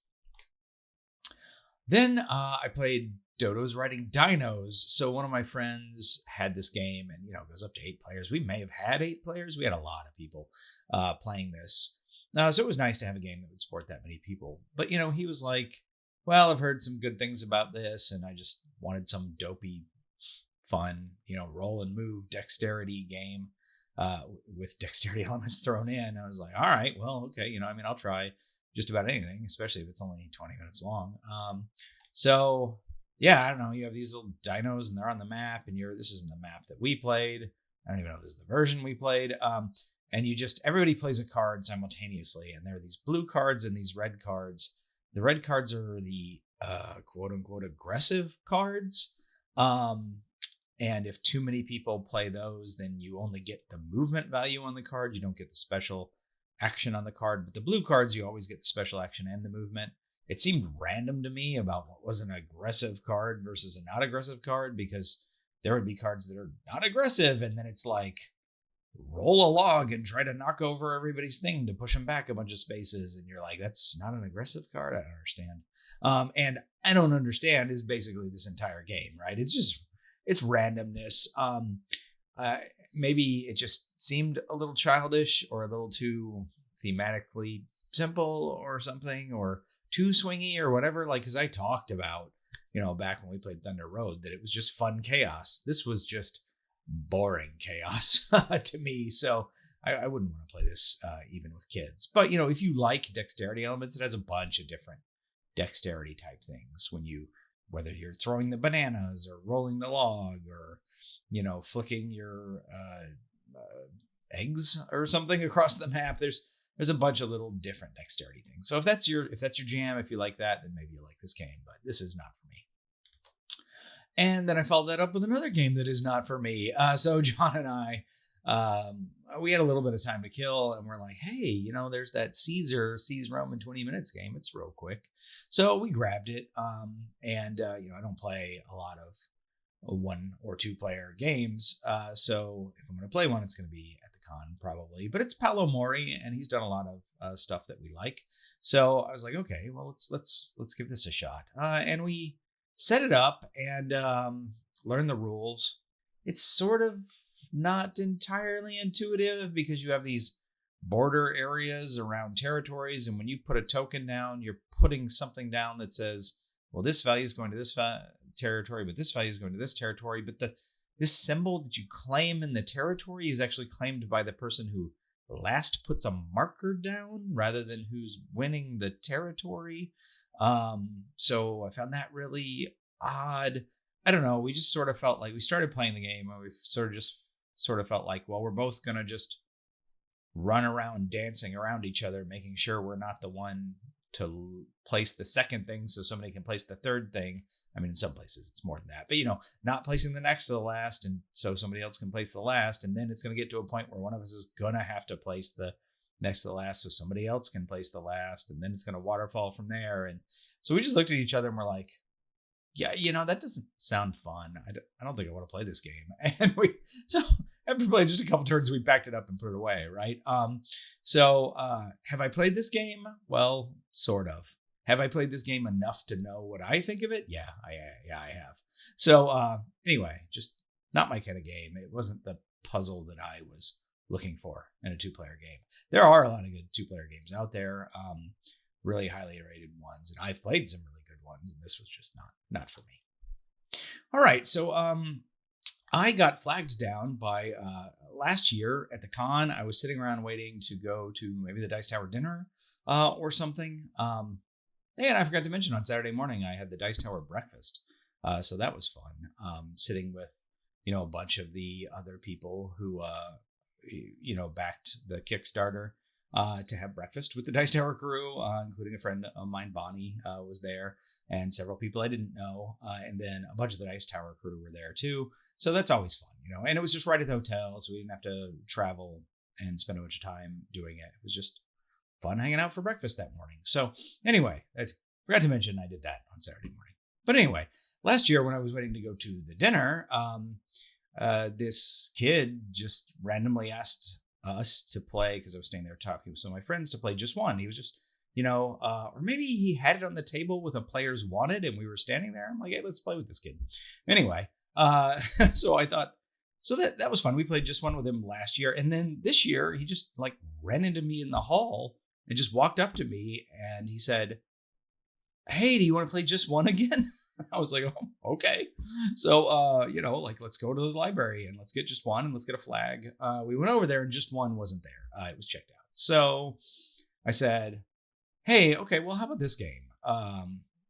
Then I played Dodos Riding Dinos. So one of my friends had this game and, it goes up to 8 players. We may have had 8 players. We had a lot of people playing this. So it was nice to have a game that would support that many people. But, he was like, well, I've heard some good things about this, and I just wanted some dopey, fun, roll and move dexterity game with dexterity elements thrown in. I was like, all right, well, okay. I'll try just about anything, especially if it's only 20 minutes long. So, yeah, I don't know. You have these little dinos, and they're on the map, and this isn't the map that we played. I don't even know if this is the version we played. And everybody plays a card simultaneously. And there are these blue cards and these red cards. The red cards are the quote unquote aggressive cards. And if too many people play those, then you only get the movement value on the card. You don't get the special action on the card. But the blue cards, you always get the special action and the movement. It seemed random to me about what was an aggressive card versus a not aggressive card, because there would be cards that are not aggressive. And then it's like, roll a log and try to knock over everybody's thing to push them back a bunch of spaces. And you're like, that's not an aggressive card. I don't understand. And I don't understand is basically this entire game, right? It's randomness. Maybe it just seemed a little childish or a little too thematically simple or something, or too swingy or whatever. Like, cause I talked about, back when we played Thunder Road, that it was just fun chaos. This was just boring chaos to me. So I wouldn't want to play this even with kids. But, if you like dexterity elements, it has a bunch of different dexterity type things whether you're throwing the bananas or rolling the log or, flicking your eggs or something across the map. There's a bunch of little different dexterity things. So if that's your jam, if you like that, then maybe you'll like this game, but this is not for me. And then I followed that up with another game that is not for me. So John and I, we had a little bit of time to kill, and we're like, hey, there's that Caesar Seize Rome in 20 minutes game. It's real quick. So we grabbed it. And I don't play a lot of 1 or 2 player games. So if I'm going to play one, it's going to be at the con probably. But it's Paolo Mori, and he's done a lot of stuff that we like. So I was like, okay, well, let's give this a shot. And we set it up and learn the rules. It's sort of not entirely intuitive because you have these border areas around territories, and when you put a token down, you're putting something down that says, well, this value is going to this territory, but this value is going to this territory. But this symbol that you claim in the territory is actually claimed by the person who last puts a marker down rather than who's winning the territory. So I found that really odd. I don't know. We just sort of felt like we started playing the game and we sort of felt like, well, we're both going to just run around dancing around each other, making sure we're not the one to place the second thing so somebody can place the third thing. I mean, in some places it's more than that, but not placing the next to the last, and so somebody else can place the last, and then it's going to get to a point where one of us is going to have to place the next to the last so somebody else can place the last, and then it's going to waterfall from there. And so we just looked at each other and we're like, yeah, that doesn't sound fun. I don't think I want to play this game. And after playing just a couple turns, we packed it up and put it away, right? So have I played this game? Well, sort of. Have I played this game enough to know what I think of it? Yeah, I have. So anyway, just not my kind of game. It wasn't the puzzle that I was looking for in a 2-player game. There are a lot of good 2-player games out there, really highly rated ones, and I've played some really good ones, and this was just not for me. All right, so I got flagged down by last year at the con. I was sitting around waiting to go to maybe the Dice Tower dinner or something. And I forgot to mention on Saturday morning, I had the Dice Tower breakfast. So that was fun. Sitting with, a bunch of the other people who, backed the Kickstarter to have breakfast with the Dice Tower crew, including a friend of mine, Bonnie, was there, and several people I didn't know. And then a bunch of the Dice Tower crew were there too. So that's always fun, and it was just right at the hotel. So we didn't have to travel and spend a bunch of time doing it. It was just fun hanging out for breakfast that morning. So anyway, I forgot to mention I did that on Saturday morning. But anyway, last year when I was waiting to go to the dinner, this kid just randomly asked us to play, because I was staying there talking with some of my friends, to play just one. He was just, or maybe he had it on the table with a players wanted and we were standing there. I'm like, hey, let's play with this kid. Anyway, so I thought, so that was fun. We played just one with him last year. And then this year he just ran into me in the hall and just walked up to me and he said, hey, do you want to play just one again? I was like, oh, okay. So, let's go to the library and let's get just one and let's get a flag. We went over there and just one wasn't there. It was checked out. So I said, hey, okay, well, how about this game?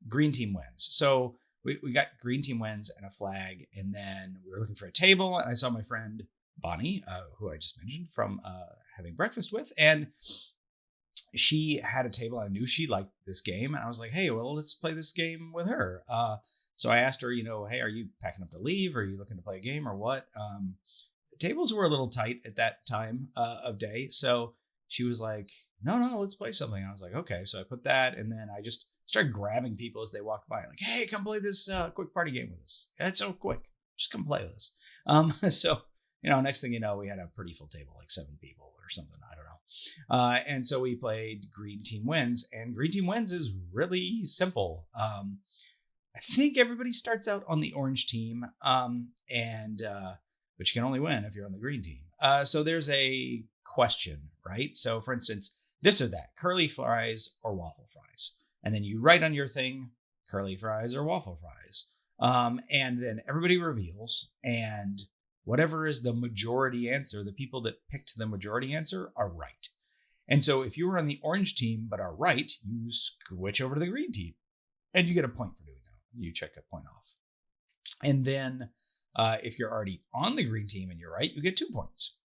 Green team wins. So we got green team wins and a flag. And then we were looking for a table. And I saw my friend Bonnie, who I just mentioned, from having breakfast with. And she had a table and I knew she liked this game. And I was like, hey, well, let's play this game with her. So I asked her, hey, are you packing up to leave? Are you looking to play a game or what? The tables were a little tight at that time of day. So she was like, no, let's play something. I was like, okay. So I put that. And then I just started grabbing people as they walked by. Like, hey, come play this quick party game with us. And it's so quick. Just come play with us. So, next thing you know, we had a pretty full table, like 7 people or something. I don't know. And so we played Green Team Wins, and Green Team Wins is really simple. I think everybody starts out on the orange team, but you can only win if you're on the green team. So there's a question, right? So for instance, this or that, curly fries or waffle fries. And then you write on your thing, curly fries or waffle fries. And then everybody reveals, and whatever is the majority answer, the people that picked the majority answer are right. And so if you were on the orange team but are right, you switch over to the green team and you get a point for doing that. You check a point off. And then if you're already on the green team and you're right, you get 2 points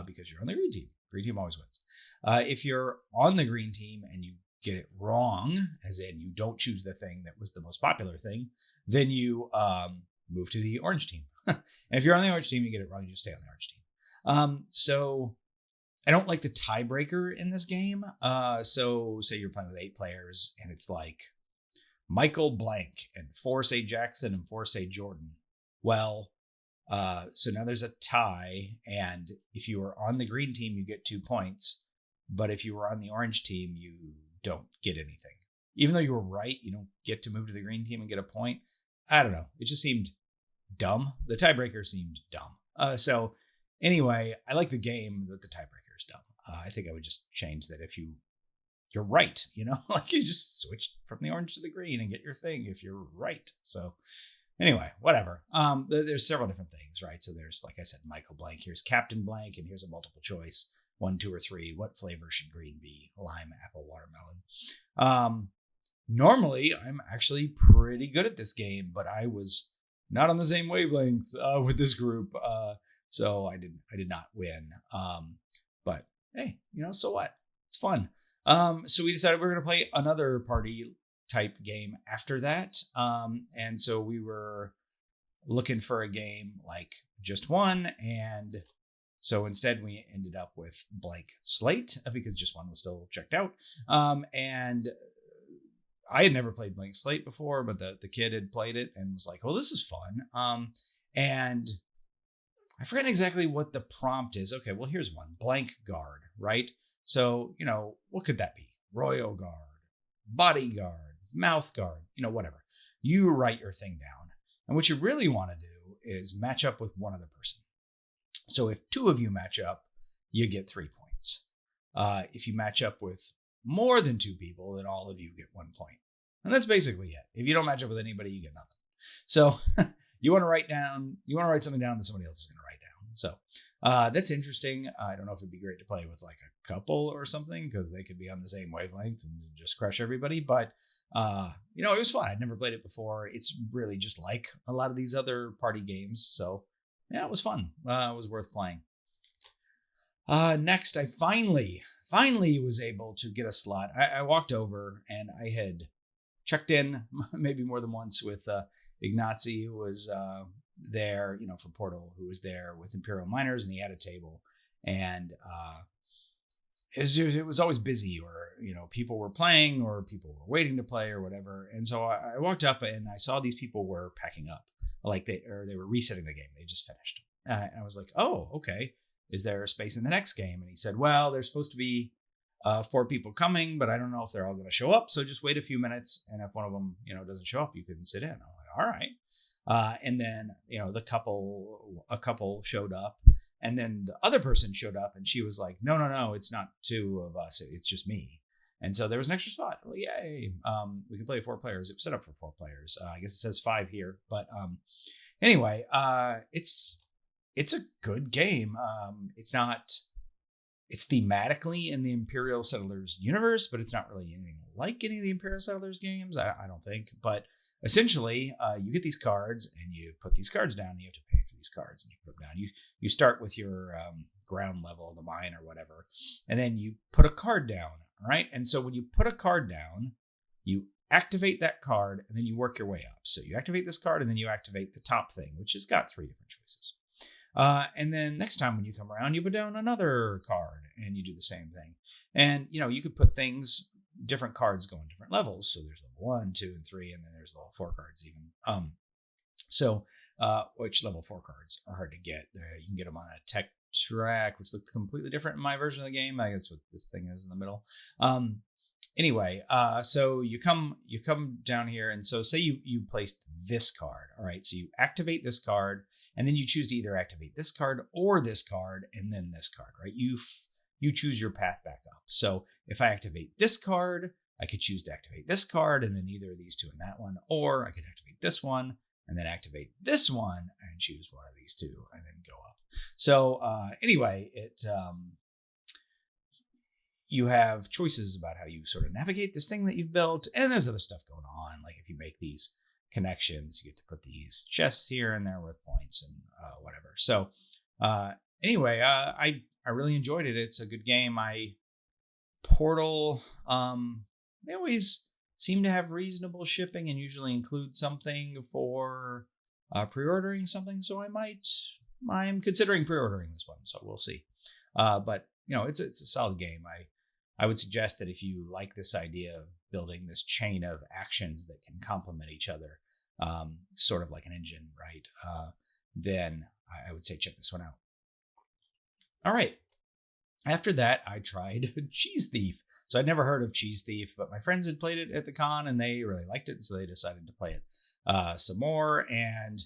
because you're on the green team. Green team always wins. If you're on the green team and you get it wrong, as in you don't choose the thing that was the most popular thing, then you move to the orange team. And if you're on the orange team, you get it wrong, you just stay on the orange team. So I don't like the tiebreaker in this game. So say you're playing with 8 players and it's like Michael blank and 4 say Jackson and 4 say Jordan. Well, so now there's a tie, and if you were on the green team, you get 2 points. But if you were on the orange team, you don't get anything. Even though you were right, you don't get to move to the green team and get a point. I don't know. It just seemed dumb. The tiebreaker seemed dumb. So anyway, I like the game, but the tiebreaker is dumb. I think I would just change that if you're right, like you just switch from the orange to the green and get your thing if you're right. So anyway, whatever. There's several different things, right? So there's, like I said, Michael blank. Here's Captain blank, and here's a multiple choice. 1, 2, or 3. What flavor should green be? Lime, apple, watermelon. Normally, I'm actually pretty good at this game, but I was not on the same wavelength with this group, so I did not win. But hey, so what? It's fun. So we decided we were going to play another party type game after that. And so we were looking for a game like just one, and so instead we ended up with blank slate because just one was still checked out. And I had never played blank slate before, but the kid had played it and was like, "Oh, this is fun." And I forget exactly what the prompt is. Okay, well, here's one. Blank guard, right? So, what could that be? Royal guard, bodyguard, mouth guard, whatever. You write your thing down. And what you really want to do is match up with one other person. So if 2 of you match up, you get 3 points. If you match up with more than 2 people, then all of you get 1 point. And that's basically it. If you don't match up with anybody, you get nothing. So you want to write something down that somebody else is going to write down. So that's interesting. I don't know if it'd be great to play with like a couple or something, because they could be on the same wavelength and just crush everybody. But it was fun. I'd never played it before. It's really just like a lot of these other party games. So yeah, it was fun. It was worth playing. Next, I finally was able to get a slot. I walked over and I had checked in maybe more than once with Ignazi, who was there, from Portal, who was there with Imperial Miners, and he had a table. And it was always busy, or people were playing or people were waiting to play or whatever. And so I walked up and I saw these people were packing up, like they were resetting the game. They just finished. And I was like, oh, okay. Is there a space in the next game? And he said, well, there's supposed to be 4 people coming, but I don't know if they're all going to show up. So just wait a few minutes. And if one of them, doesn't show up, you can sit in. I'm like, all right. And then, a couple showed up, and then the other person showed up and she was like, no, it's not 2 of us. It's just me. And so there was an extra spot. Well, yay. We can play 4 players. It was set up for 4 players. I guess it says 5 here, but anyway, it's a good game. It's thematically in the Imperial Settlers universe, but it's not really anything like any of the Imperial Settlers games, I don't think. But essentially, you get these cards and you put these cards down, and you have to pay for these cards, and you put them down. You start with your ground level of the mine or whatever, and then you put a card down, all right? And so when you put a card down, you activate that card, and then you work your way up. So you activate this card, and then you activate the top thing, which has got 3 different choices. And then next time when you come around, you put down another card and you do the same thing. And, you could put different cards go in different levels. So there's level 1, 2, and 3, and then there's level 4 cards even. Which level 4 cards are hard to get. You can get them on a tech track, which looks completely different in my version of the game. I guess what this thing is in the middle. Anyway, so you come down here, and so say you placed this card. All right, so you activate this card, and then you choose to either activate this card or this card, and then this card, right? You choose your path back up. So if I activate this card, I could choose to activate this card, and then either of these 2 and that one, or I could activate this one, and then activate this one, and choose one of these 2, and then go up. So anyway, you have choices about how you sort of navigate this thing that you've built, and there's other stuff going on. Like if you make these connections, you get to put these chests here and there with points and whatever. So anyway, I really enjoyed it. It's a good game. Portal, they always seem to have reasonable shipping and usually include something for pre-ordering something. So I'm considering pre-ordering this one. So we'll see. But it's a solid game. I would suggest that if you like this idea of building this chain of actions that can complement each other, sort of like an engine, right? Then I would say check this one out. All right. After that, I tried Cheese Thief. So I'd never heard of Cheese Thief, but my friends had played it at the con and they really liked it. So they decided to play it some more. And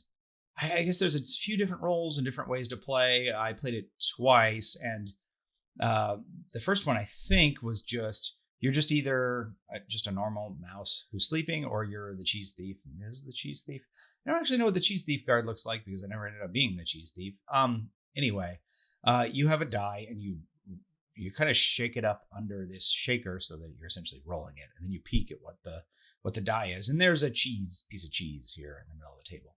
I guess there's a few different roles and different ways to play. I played it twice, and the first one I think was you're just either just a normal mouse who's sleeping, or you're the cheese thief. Is the cheese thief? I don't actually know what the cheese thief guard looks like because I never ended up being the cheese thief. Anyway, you have a die and you kind of shake it up under this shaker so that you're essentially rolling it, and then you peek at what the die is, and there's a piece of cheese here in the middle of the table.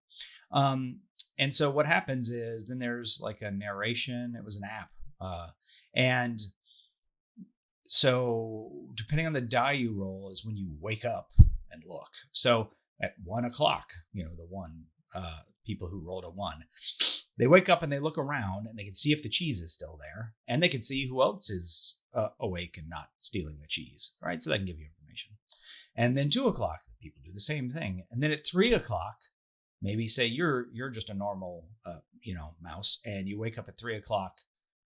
And so what happens is then there's like a narration. It was an app. And so depending on the die you roll is when you wake up and look. So at 1 o'clock, the people who rolled a 1, they wake up and they look around and they can see if the cheese is still there, and they can see who else is awake and not stealing the cheese, right? So that can give you information. And then 2 o'clock, the people do the same thing. And then at 3 o'clock, maybe say you're just a normal mouse, and you wake up at 3:00,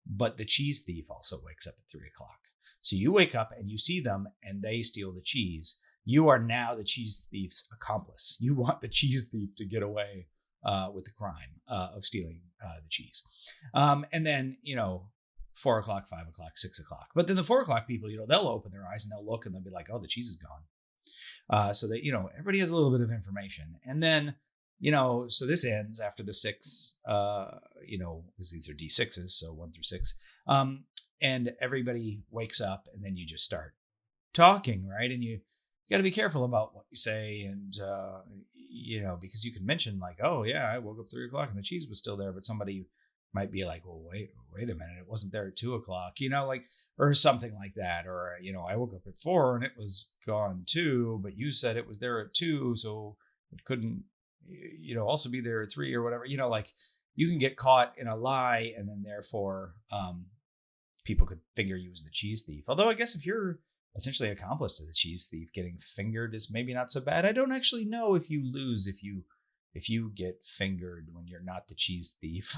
but the cheese thief also wakes up at 3:00. So you wake up and you see them and they steal the cheese. You are now the cheese thief's accomplice. You want the cheese thief to get away with the crime of stealing the cheese. And then, 4:00, 5:00, 6:00. But then the 4:00 people, they'll open their eyes and they'll look and they'll be like, oh, the cheese is gone. So that, everybody has a little bit of information. And then, so this ends after the 6, because these are D6s, so 1 through 6. And everybody wakes up and then you just start talking, right? And you got to be careful about what you say. And, because you can mention like, oh yeah, I woke up 3:00 and the cheese was still there, but somebody might be like, well, wait a minute. It wasn't there at 2:00, or something like that. Or, I woke up at 4 and it was gone too, but you said it was there at 2. So it couldn't, also be there at 3 or whatever, you can get caught in a lie. And then therefore, people could figure you as the cheese thief. Although I guess if you're essentially accomplice to the cheese thief, getting fingered is maybe not so bad. I don't actually know if you lose if you get fingered when you're not the cheese thief.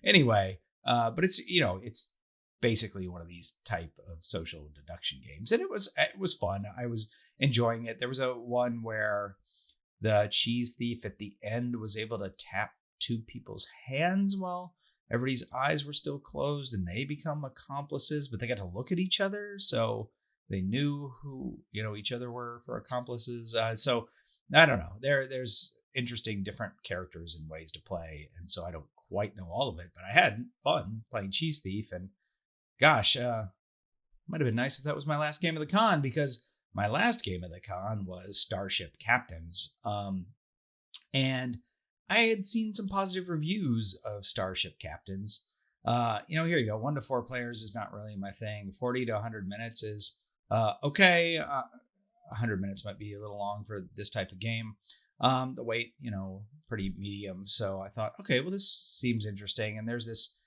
Anyway, but it's basically one of these type of social deduction games, and it was fun. I was enjoying it. There was one where the cheese thief at the end was able to tap 2 people's hands while everybody's eyes were still closed, and they become accomplices, but they got to look at each other, so they knew who each other were for accomplices. So I don't know. There's interesting different characters and ways to play, and so I don't quite know all of it, but I had fun playing Cheese Thief. And gosh, might have been nice if that was my last game of the con, because my last game of the con was Starship Captains, and I had seen some positive reviews of Starship Captains. Here you go. 1 to 4 players is not really my thing. 40 to 100 minutes is okay. 100 minutes might be a little long for this type of game. The weight, pretty medium. So I thought, okay, well, this seems interesting. And there's this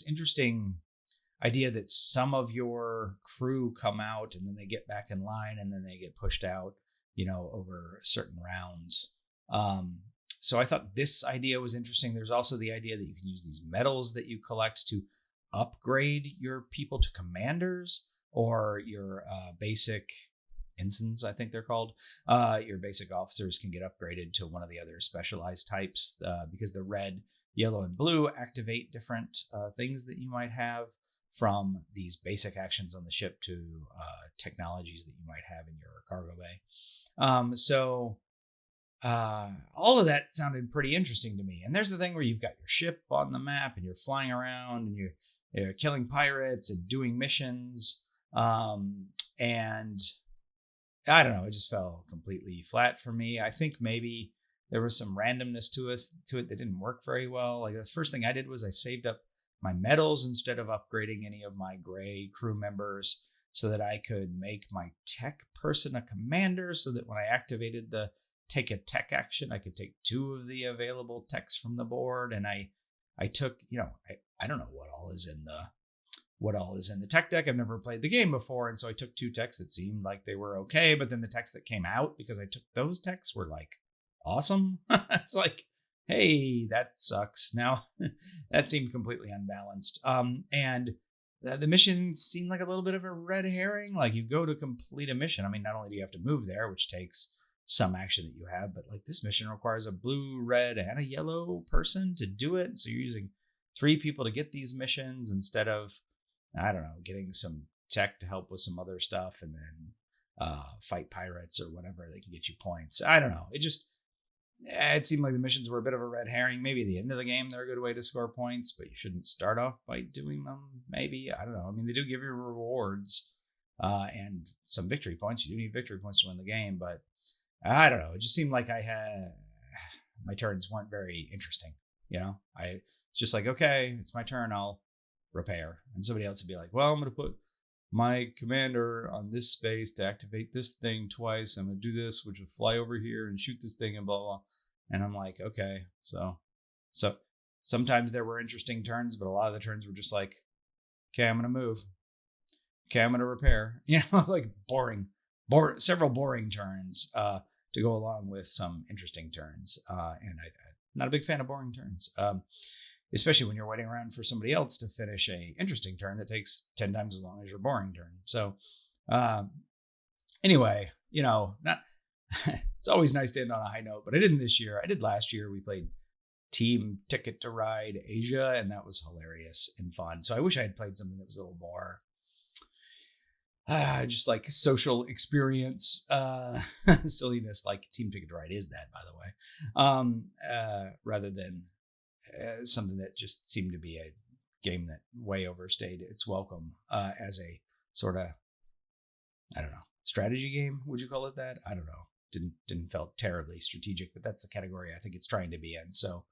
interesting idea that some of your crew come out and then they get back in line and then they get pushed out, over certain rounds. So I thought this idea was interesting. There's also the idea that you can use these medals that you collect to upgrade your people to commanders, or your basic ensigns, I think they're called. Your basic officers can get upgraded to one of the other specialized types, because the red, yellow, and blue activate different things that you might have, from these basic actions on the ship to technologies that you might have in your cargo bay. So all of that sounded pretty interesting to me. And there's the thing where you've got your ship on the map and you're flying around and you're killing pirates and doing missions. And I don't know, it just fell completely flat for me. I think maybe there was some randomness to it that didn't work very well. Like, the first thing I did was I saved up my medals instead of upgrading any of my gray crew members, so that I could make my tech person a commander, so that when I activated the take a tech action, I could take 2 of the available techs from the board. And I took, I don't know what all is in the tech deck. I've never played the game before. And so I took 2 techs that seemed like they were okay, but then the techs that came out because I took those techs were like awesome. It's like, hey, that sucks. Now that seemed completely unbalanced. And the mission seemed like a little bit of a red herring. Like, you go to complete a mission. I mean, not only do you have to move there, which takes some action that you have, but like, this mission requires a blue, red, and a yellow person to do it. So you're using 3 people to get these missions instead of, I don't know, getting some tech to help with some other stuff and then fight pirates or whatever. They can get you points. I don't know. It seemed like the missions were a bit of a red herring. Maybe at the end of the game, they're a good way to score points, but you shouldn't start off by doing them. Maybe. I don't know. I mean, they do give you rewards and some victory points. You do need victory points to win the game, but I don't know. It just seemed like my turns weren't very interesting. It's just like, okay, it's my turn. I'll repair. And somebody else would be like, well, I'm going to put my commander on this space to activate this thing twice. I'm going to do this, which will fly over here and shoot this thing and blah, blah. And I'm like, okay. So sometimes there were interesting turns, but a lot of the turns were just like, okay, I'm going to move. Okay, I'm going to repair. Like several boring turns to go along with some interesting turns. And Not a big fan of boring turns, especially when you're waiting around for somebody else to finish a interesting turn that takes 10 times as long as your boring turn. So anyway, not it's always nice to end on a high note, but I didn't this year. I did last year. We played Team Ticket to Ride Asia, and that was hilarious and fun. So I wish I had played something that was a little more just like social experience silliness, like Team Ticket to Ride is that, by the way, rather than something that just seemed to be a game that way overstayed its welcome as a sort of, I don't know, strategy game. Would you call it that? I don't know. Didn't felt terribly strategic, but that's the category I think it's trying to be in. So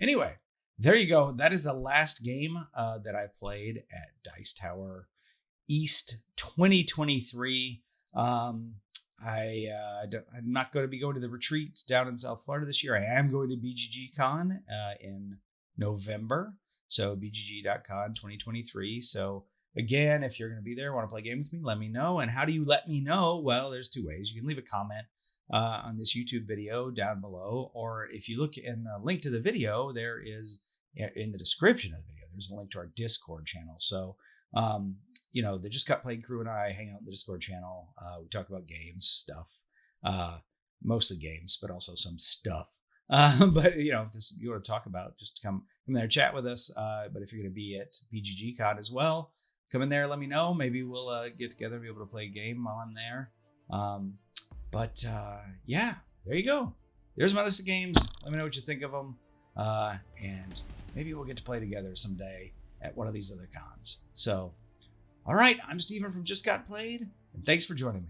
anyway, there you go. That is the last game that I played at Dice Tower East 2023. I'm not going to be going to the retreat down in South Florida this year. I am going to BGG Con in November. So BGG.con 2023. So again, if you're going to be there, want to play a game with me, let me know. And how do you let me know? Well, there's two ways. You can leave a comment on this YouTube video down below, or if you look in the link to the video, there is in the description of the video, there's a link to our Discord channel. So, the Just Got Played crew and I hang out in the Discord channel. We talk about games, stuff, mostly games, but also some stuff. But if there's something you want to talk about, just come there, chat with us. But if you're going to be at BGG Con as well, come in there, let me know. Maybe we'll get together and be able to play a game while I'm there. Yeah, there you go. There's my list of games. Let me know what you think of them. And maybe we'll get to play together someday at one of these other cons. So, all right, I'm Steven from Just Got Played, and thanks for joining me.